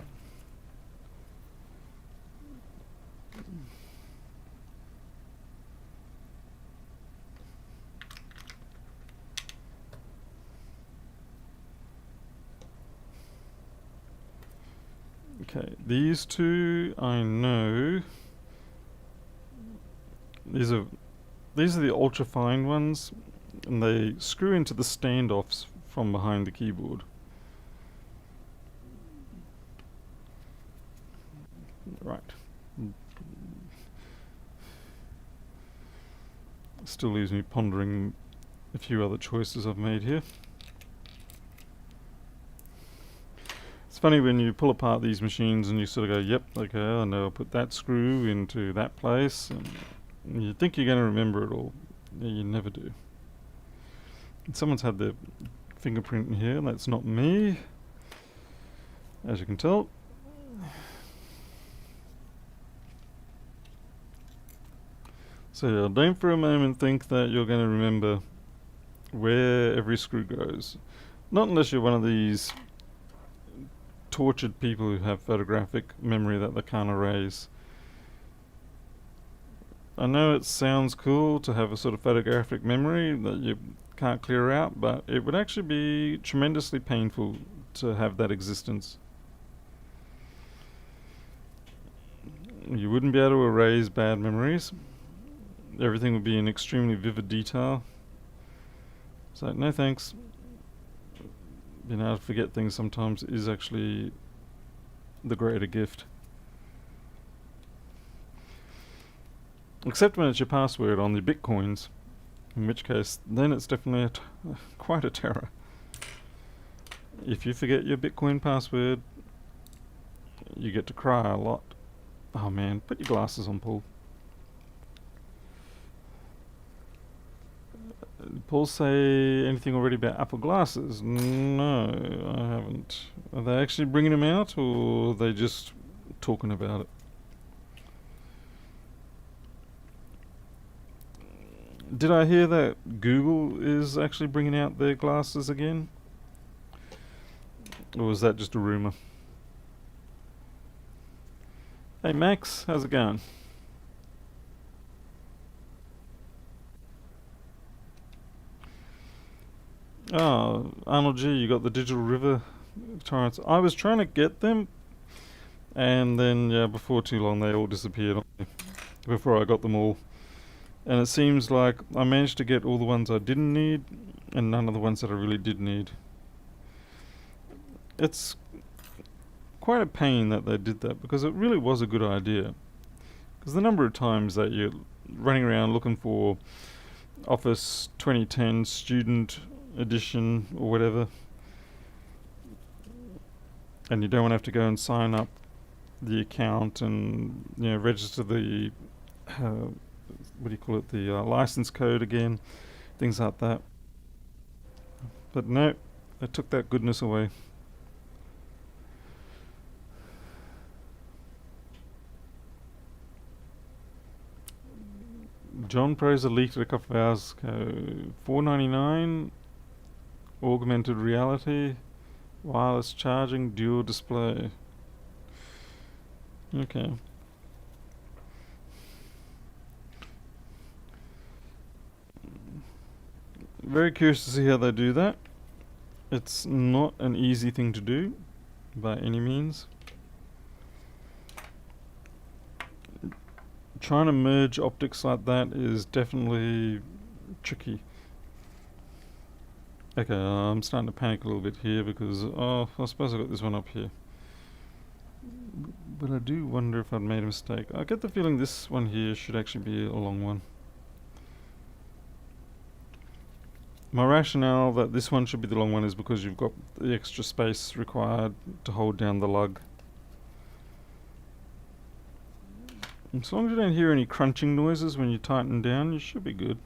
Okay, these two I know. These are the ultra fine ones, and they screw into the standoffs from behind the keyboard. Right. Still leaves me pondering a few other choices I've made here. It's funny when you pull apart these machines and you sort of go, yep, okay, I know I'll put that screw into that place, and you think you're going to remember it all. Yeah, you never do. And someone's had their fingerprint in here, and that's not me, as you can tell. So yeah, don't for a moment think that you're going to remember where every screw goes. Not unless you're one of these tortured people who have photographic memory that they can't erase. I know it sounds cool to have a sort of photographic memory that you can't clear out, but it would actually be tremendously painful to have that existence. You wouldn't be able to erase bad memories. Everything would be in extremely vivid detail. So no thanks. Being able to forget things sometimes is actually the greater gift. Except when it's your password on the bitcoins, in which case then it's definitely quite a terror. If you forget your bitcoin password, you get to cry a lot. Oh man, put your glasses on, Paul. Paul say anything already about Apple glasses? No, I haven't. Are they actually bringing them out, or are they just talking about it? Did I hear that Google is actually bringing out their glasses again? Or was that just a rumor? Hey Max, how's it going? Oh, Arnold G, you got the Digital River torrents. I was trying to get them, and then, yeah, before too long they all disappeared on me, before I got them all. And it seems like I managed to get all the ones I didn't need, and none of the ones that I really did need. It's quite a pain that they did that, because it really was a good idea. Because the number of times that you're running around looking for Office 2010 student edition or whatever, and you don't want to have to go and sign up the account and register the what do you call it, the license code again, things like that. But no, they took that goodness away. John Proser leaked it a couple of hours ago. $4.99, augmented reality, wireless charging, dual display. Okay. Very curious to see how they do that. It's not an easy thing to do by any means. Trying to merge optics like that is definitely tricky. Okay, I'm starting to panic a little bit here because, I suppose I got this one up here. But I do wonder if I'd made a mistake. I get the feeling this one here should actually be a long one. My rationale that this one should be the long one is because you've got the extra space required to hold down the lug. As long as you don't hear any crunching noises when you tighten down, you should be good.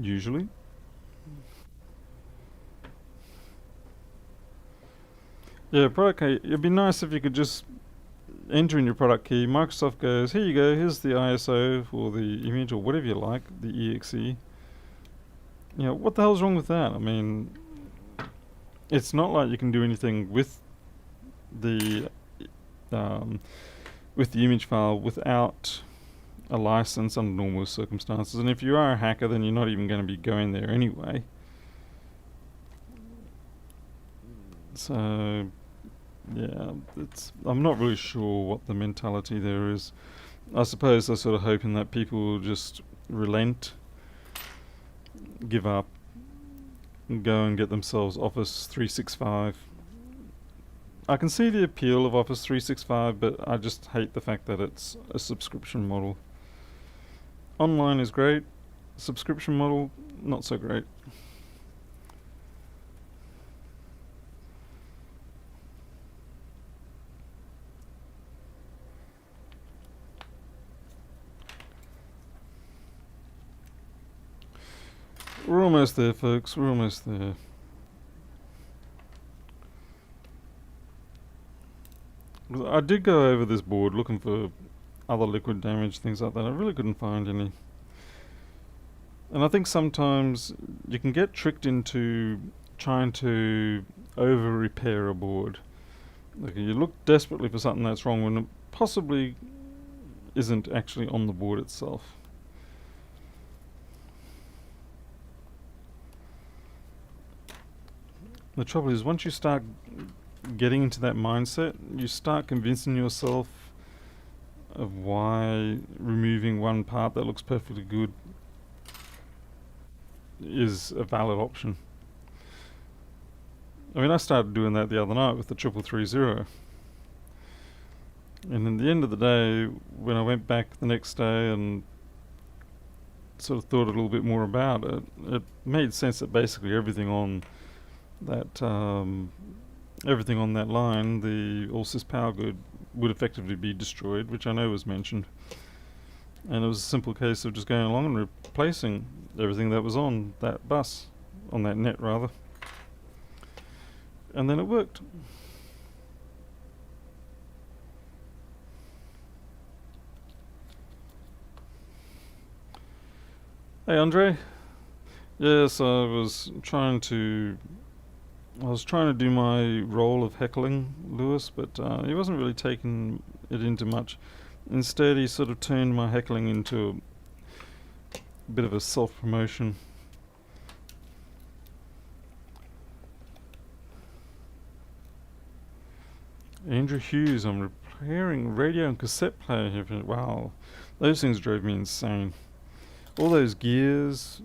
Usually. Yeah, product key. It'd be nice if you could just enter in your product key. Microsoft goes, here you go, here's the ISO for the image or whatever you like, the EXE. What the hell's wrong with that? I mean, it's not like you can do anything with the image file without a license under normal circumstances. And if you are a hacker, then you're not even going to be going there anyway. So Yeah, I'm not really sure what the mentality there is. I suppose they're sort of hoping that people will just relent, give up, and go and get themselves Office 365. I can see the appeal of Office 365, but I just hate the fact that it's a subscription model. Online is great, subscription model, not so great. We're almost there, folks. We're almost there. I did go over this board looking for other liquid damage, things like that. I really couldn't find any. And I think sometimes you can get tricked into trying to over repair a board. Like you look desperately for something that's wrong when it possibly isn't actually on the board itself. The trouble is, once you start getting into that mindset, you start convincing yourself of why removing one part that looks perfectly good is a valid option. I mean, I started doing that the other night with the 3330. And in the end of the day, when I went back the next day and sort of thought a little bit more about it, it made sense that basically everything on that line, the all-sys power grid, would effectively be destroyed, which I know was mentioned. And it was a simple case of just going along and replacing everything that was on that bus, on that net rather. And then it worked. Hey Andre. Yes, I was trying to do my role of heckling Lewis, but he wasn't really taking it into much. Instead, he sort of turned my heckling into a bit of a self-promotion. Andrew Hughes, I'm repairing radio and cassette player here. Wow, those things drove me insane. All those gears,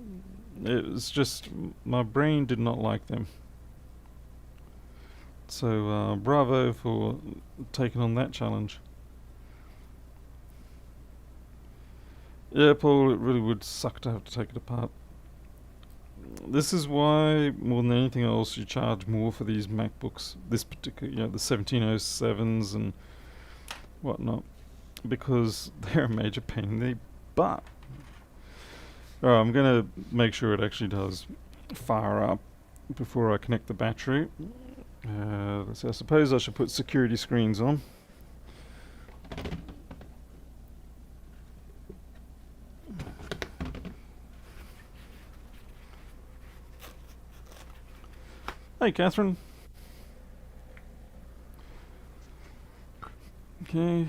it was just, my brain did not like them. So bravo for taking on that challenge. Yeah, Paul, it really would suck to have to take it apart. This is why, more than anything else, you charge more for these MacBooks. This particular, the 1707s and whatnot, because they're a major pain in the butt. Alright, I'm gonna make sure it actually does fire up before I connect the battery. So I suppose I should put security screens on. Hey, Catherine. Okay.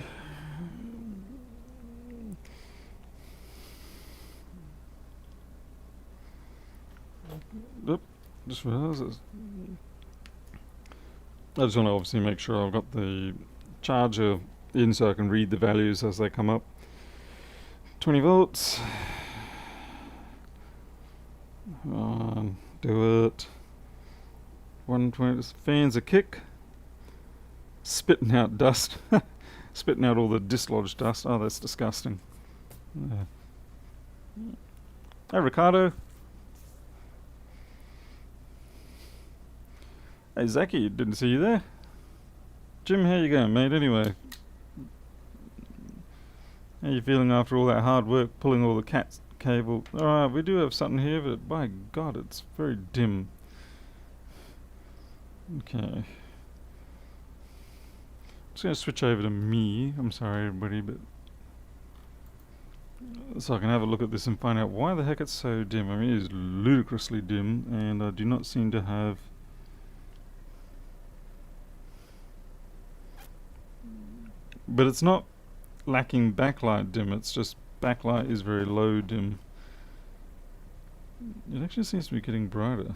Oop, just realised this. I just want to obviously make sure I've got the charger in so I can read the values as they come up. 20 volts. Do it. 120. Fans a kick. Spitting out dust. Spitting out all the dislodged dust. Oh, that's disgusting. Hey, Ricardo. Hey, Zachy, didn't see you there. Jim, how you going, mate, anyway? How you feeling after all that hard work pulling all the cat's cable? Alright, we do have something here, but by God, it's very dim. Okay. Just going to switch over to me. I'm sorry, everybody, but so I can have a look at this and find out why the heck it's so dim. I mean, it is ludicrously dim, and I do not seem to have... But it's not lacking backlight dim, it's just backlight is very low dim. It actually seems to be getting brighter.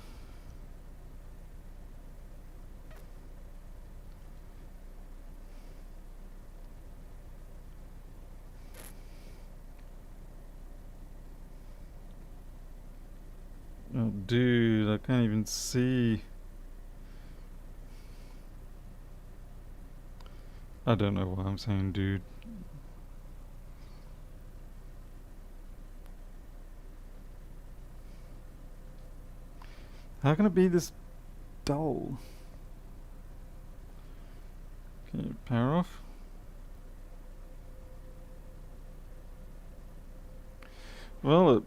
dude, I can't even see. I don't know why I'm saying dude. How can it be this dull? Okay, power off. Well, it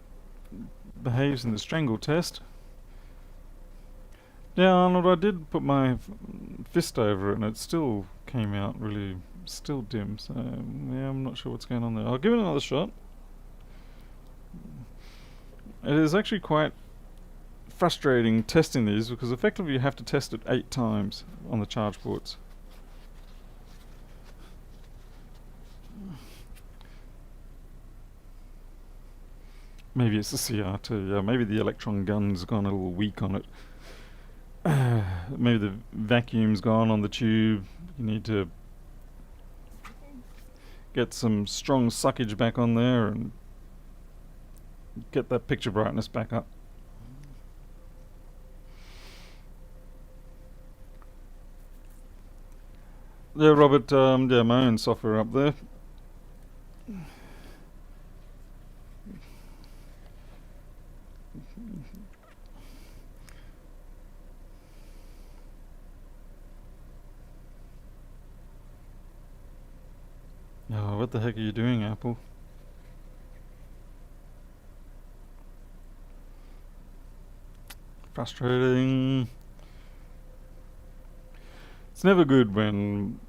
behaves in the strangle test. Yeah, Arnold, I did put my fist over it and it still came out really still dim, so yeah, I'm not sure what's going on there. I'll give it another shot. It is actually quite frustrating testing these because effectively you have to test it 8 times on the charge ports. Maybe it's the CRT, yeah, maybe the electron gun's gone a little weak on it. Maybe the vacuum's gone on the tube. You need to get some strong suckage back on there and get that picture brightness back up. Yeah, Robert, yeah, my own software up there. Oh, what the heck are you doing, Apple? Frustrating. It's never good when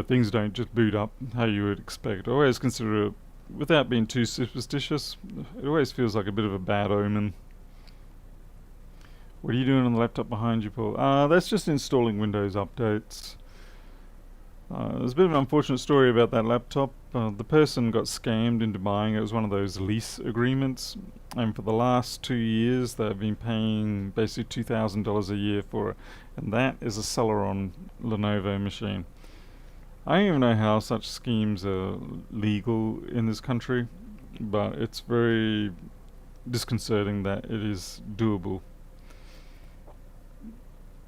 things don't just boot up how you would expect. I always consider it, without being too superstitious, it always feels like a bit of a bad omen. What are you doing on the laptop behind you, Paul? That's just installing Windows updates. There's a bit of an unfortunate story about that laptop. The person got scammed into buying it. It was one of those lease agreements, and for the last 2 years they've been paying basically $2,000 a year for it, and that is a Celeron Lenovo machine. I don't even know how such schemes are legal in this country, but it's very disconcerting that it is doable.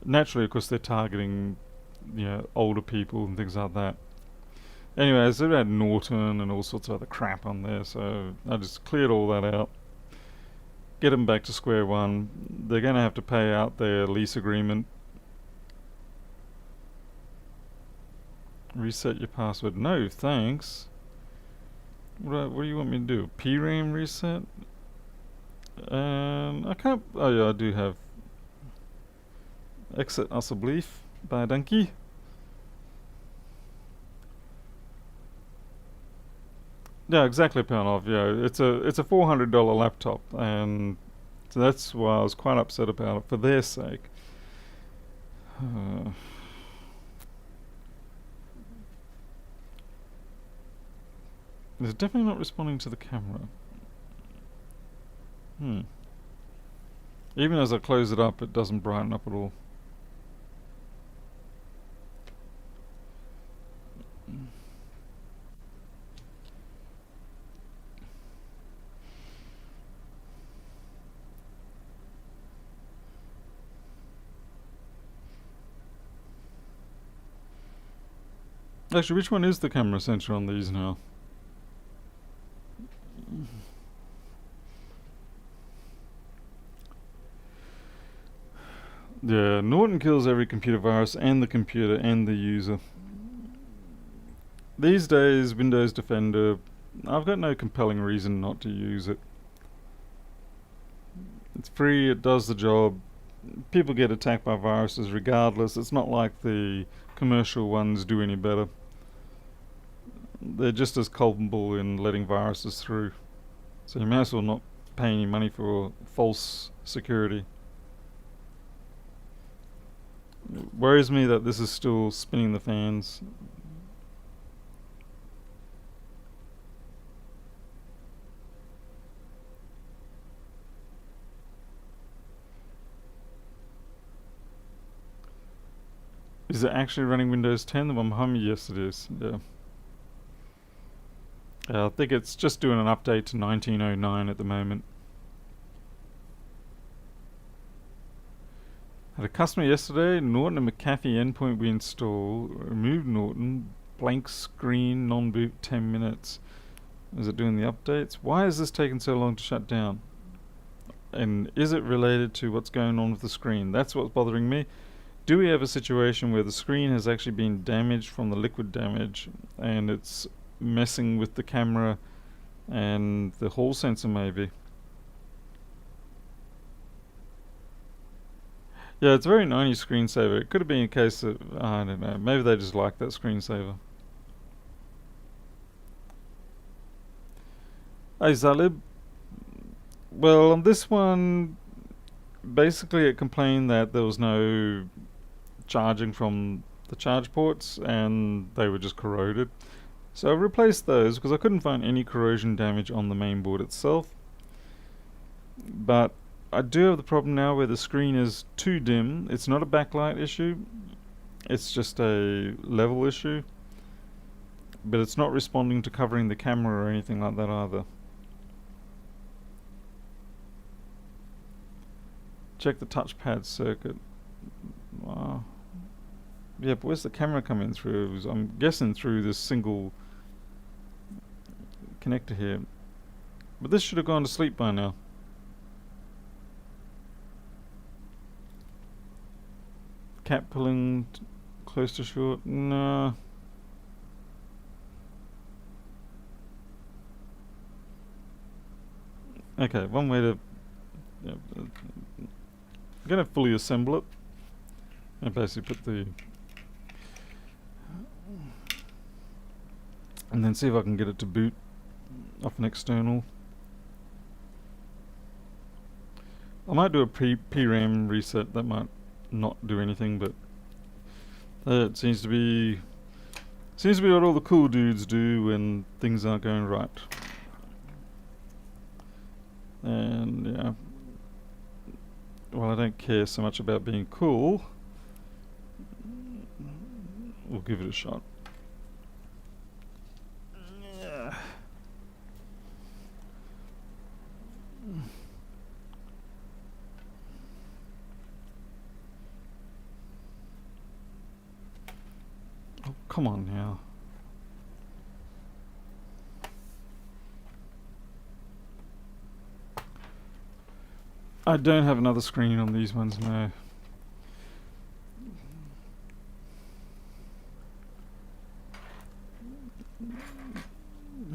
Naturally, of course, they're targeting older people and things like that. Anyways, they had Norton and all sorts of other crap on there, so I just cleared all that out. Get them back to square one. They're going to have to pay out their lease agreement. Reset your password. No, thanks. What do you want me to do? PRAM reset? I can't. Oh yeah, I do have exit alsjeblieft by donkey. Yeah, exactly, Panov. Yeah, it's a $400 laptop, and so that's why I was quite upset about it for their sake. It's definitely not responding to the camera. Even as I close it up, it doesn't brighten up at all. Actually, which one is the camera sensor on these now? Yeah, Norton kills every computer virus and the computer and the user. These days, Windows Defender, I've got no compelling reason not to use it. It's free, it does the job. People get attacked by viruses regardless. It's not like the commercial ones do any better. They're just as culpable in letting viruses through. So you might as well not pay any money for false security. It worries me that this is still spinning the fans. Is it actually running Windows 10? The one behind me? Yes, it is. Yeah. I think it's just doing an update to 1909 at the moment. Had a customer yesterday, Norton and McAfee endpoint we install, removed Norton, blank screen, non-boot 10 minutes. Is it doing the updates? Why is this taking so long to shut down? And is it related to what's going on with the screen? That's what's bothering me. Do we have a situation where the screen has actually been damaged from the liquid damage and it's messing with the camera and the hall sensor maybe? Yeah, it's a very 90s screensaver. It could have been a case of, I don't know, maybe they just like that screensaver. Hey Zalib. Well, on this one, basically it complained that there was no charging from the charge ports and they were just corroded. So I replaced those because I couldn't find any corrosion damage on the main board itself. But I do have the problem now where the screen is too dim. It's not a backlight issue, it's just a level issue. But it's not responding to covering the camera or anything like that either. Check the touchpad circuit. Wow. Yeah, but where's the camera coming through? I'm guessing through this single connector here. But this should have gone to sleep by now. Cap pulling close to short? No. Okay, one way to... Yeah, I'm going to fully assemble it. And basically put the... And then see if I can get it to boot off an external. I might do a PRAM reset. That might not do anything, but it seems to be what all the cool dudes do when things aren't going right. And yeah, well, I don't care so much about being cool. We'll give it a shot. Oh, come on now. I don't have another screen on these ones, no.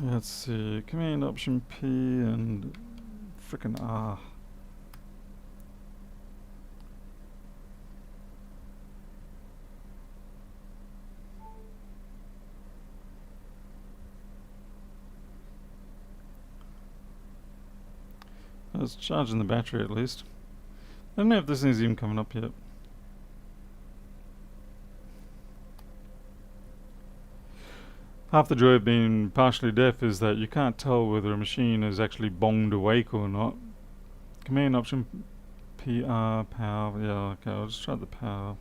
Let's see, Command Option P and frickin' R. It's charging the battery at least. I don't know if this thing's even coming up yet. Half the joy of being partially deaf is that you can't tell whether a machine is actually bonged awake or not. Command Option PR, power, yeah, okay, I'll just try the power.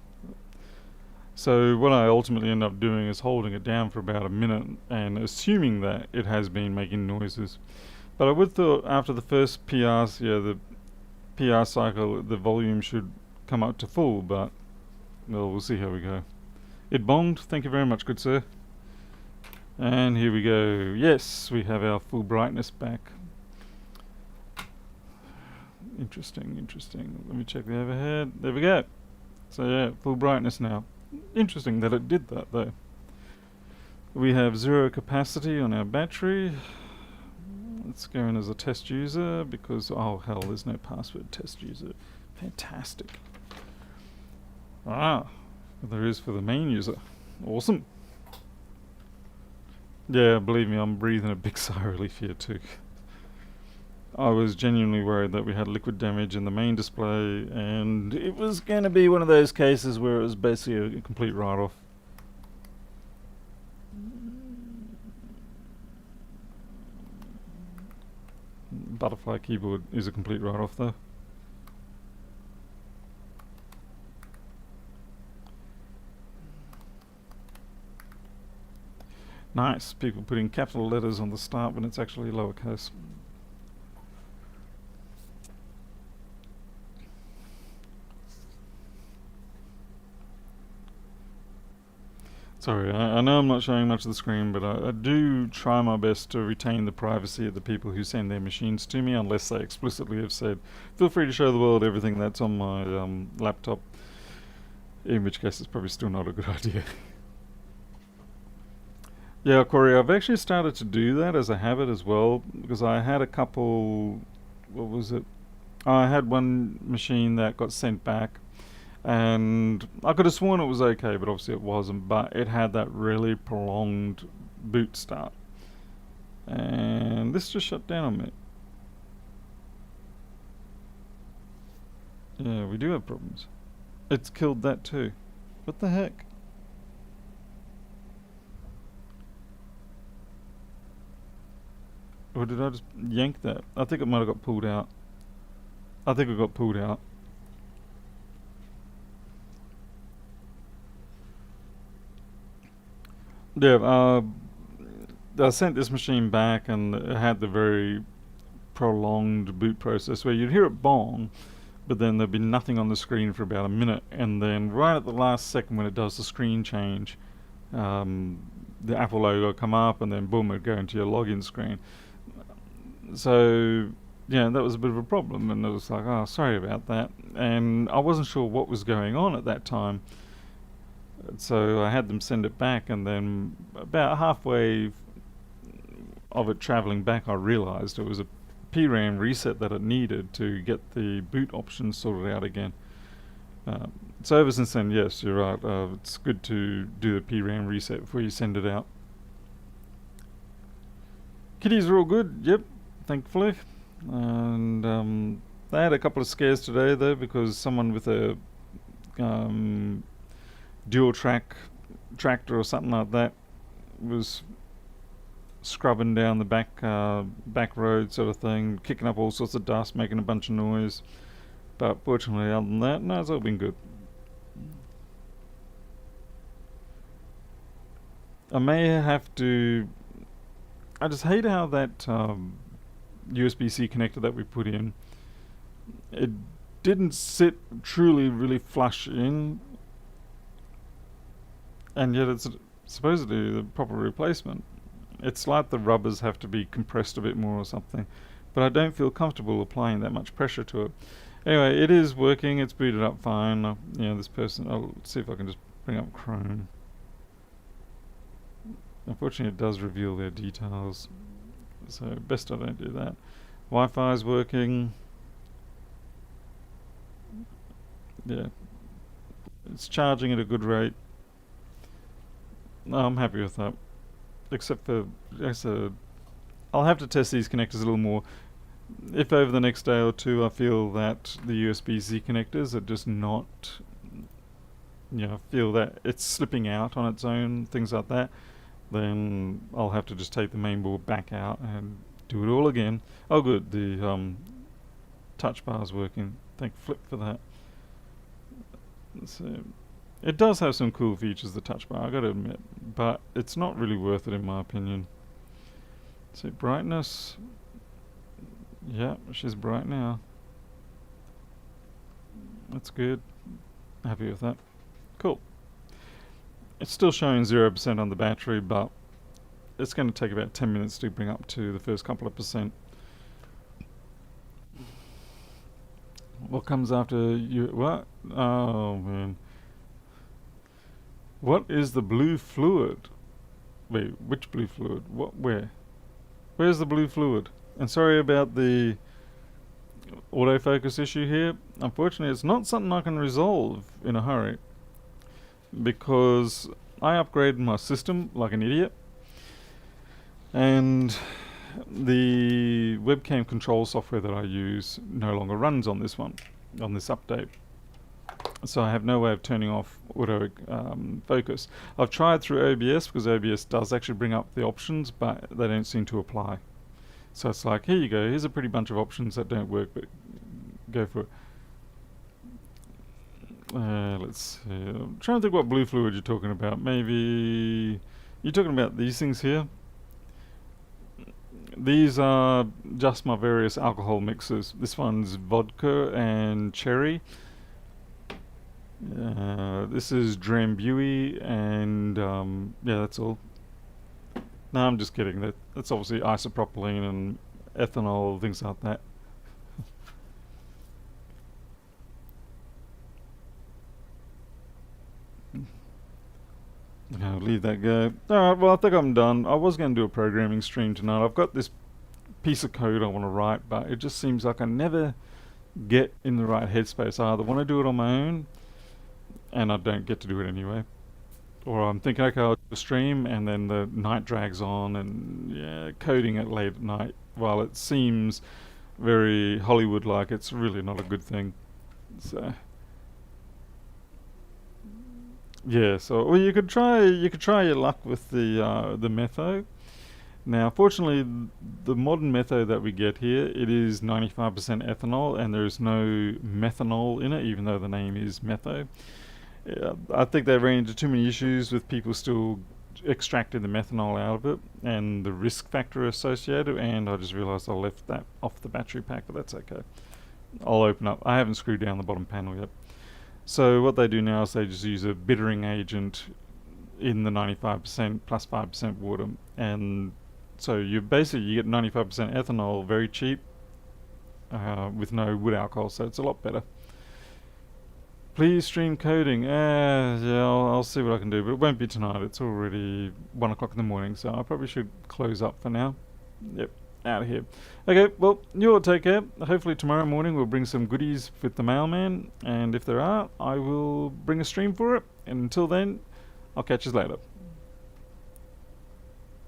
So what I ultimately end up doing is holding it down for about a minute and assuming that it has been making noises. But I would thought after the first PRs, yeah, the PR cycle, the volume should come up to full, but well, we'll see how we go. It bonged, thank you very much, good sir. And here we go. Yes, we have our full brightness back. Interesting, interesting. Let me check the overhead. There we go. So yeah, full brightness now. Interesting that it did that though. We have 0 capacity on our battery. Let's go in as a test user because, oh hell, there's no password test user. Fantastic. Ah, there is for the main user. Awesome. Yeah, believe me, I'm breathing a big sigh of relief here too. I was genuinely worried that we had liquid damage in the main display and it was going to be one of those cases where it was basically a complete write-off. Butterfly keyboard is a complete write-off though. Nice, people putting capital letters on the start when it's actually lowercase. Sorry, I know I'm not showing much of the screen, but I do try my best to retain the privacy of the people who send their machines to me, unless they explicitly have said, feel free to show the world everything that's on my laptop, in which case it's probably still not a good idea. Yeah, Corey, I've actually started to do that as a habit as well, because I had a couple, what was it? I had one machine that got sent back, and I could have sworn it was okay, but obviously it wasn't. But it had that really prolonged boot start, and this just shut down on me. Yeah, we do have problems. It's killed that too. What the heck? Or did I just yank that? I think it might have got pulled out. I think it got pulled out. Yeah, I sent this machine back and it had the very prolonged boot process where you'd hear it bong, but then there'd be nothing on the screen for about a minute, and then right at the last second when it does the screen change, the Apple logo come up, and then boom, it'd go into your login screen. So yeah, that was a bit of a problem, and it was like, oh, sorry about that, and I wasn't sure what was going on at that time. So I had them send it back, and then about halfway of it traveling back, I realized it was a PRAM reset that it needed to get the boot options sorted out again. So ever since then, yes, you're right. It's good to do the PRAM reset before you send it out. Kitties are all good, yep, thankfully. And they had a couple of scares today though, because someone with a um, dual track tractor or something like that was scrubbing down the back road sort of thing, kicking up all sorts of dust, making a bunch of noise. But fortunately, other than that, no, it's all been good. I may have to. I just hate how that USB-C connector that we put in, it didn't sit truly really flush in, and yet it's supposedly the proper replacement. It's like the rubbers have to be compressed a bit more or something, but I don't feel comfortable applying that much pressure to it. Anyway, it is working. It's booted up fine. This person. I'll see if I can just bring up Chrome. Unfortunately, it does reveal their details, so best I don't do that. Wi-Fi is working. Yeah, it's charging at a good rate. No, I'm happy with that. Except for, I'll have to test these connectors a little more. If over the next day or two I feel that the USB-C connectors are just not, feel that it's slipping out on its own, things like that, then I'll have to just take the main board back out and do it all again. Oh good, the touch bar's working. Thank Flip for that. So it does have some cool features, the touch bar, I gotta admit, but it's not really worth it in my opinion. So brightness, yeah, she's bright now. That's good. Happy with that. Cool. It's still showing 0% on the battery, but it's going to take about 10 minutes to bring up to the first couple of percent. What comes after you? What? Oh man. What is the blue fluid? Wait, which blue fluid? What? Where? Where's the blue fluid? And sorry about the autofocus issue here. Unfortunately, it's not something I can resolve in a hurry, because I upgraded my system like an idiot, and the webcam control software that I use no longer runs on this one, on this update. So I have no way of turning off auto focus. I've tried through OBS, because OBS does actually bring up the options, but they don't seem to apply. So it's like, here you go, here's a pretty bunch of options that don't work, but go for it. Let's see. I'm trying to think what blue fluid you're talking about. Maybe you're talking about these things here. These are just my various alcohol mixes. This one's vodka and cherry. This is Drambuie, and yeah, that's all. No, I'm just kidding. That's obviously isopropylene and ethanol, things like that. I'll leave that go. Alright, well, I think I'm done. I was going to do a programming stream tonight. I've got this piece of code I want to write, but it just seems like I never get in the right headspace. I either want to do it on my own, and I don't get to do it anyway. Or I'm thinking, okay, I'll do a stream, and then the night drags on, and yeah, coding it late at night, while it seems very Hollywood-like, it's really not a good thing. So yeah, so well, you could try your luck with the metho. Now, fortunately, the modern metho that we get here, it is 95% ethanol, and there is no methanol in it, even though the name is metho. Yeah, I think they ran into too many issues with people still extracting the methanol out of it and the risk factor associated, and I just realised I left that off the battery pack, but that's okay. I'll open up. I haven't screwed down the bottom panel yet. So what they do now is they just use a bittering agent in the 95% plus 5% water, and so you get 95% ethanol very cheap with no wood alcohol, so it's a lot better. Please stream coding. Yeah, I'll see what I can do, but it won't be tonight. It's already 1 o'clock in the morning, so I probably should close up for now. Yep, out of here. Okay, well, you all take care. Hopefully tomorrow morning we'll bring some goodies with the mailman, and if there are, I will bring a stream for it. And until then, I'll catch you later.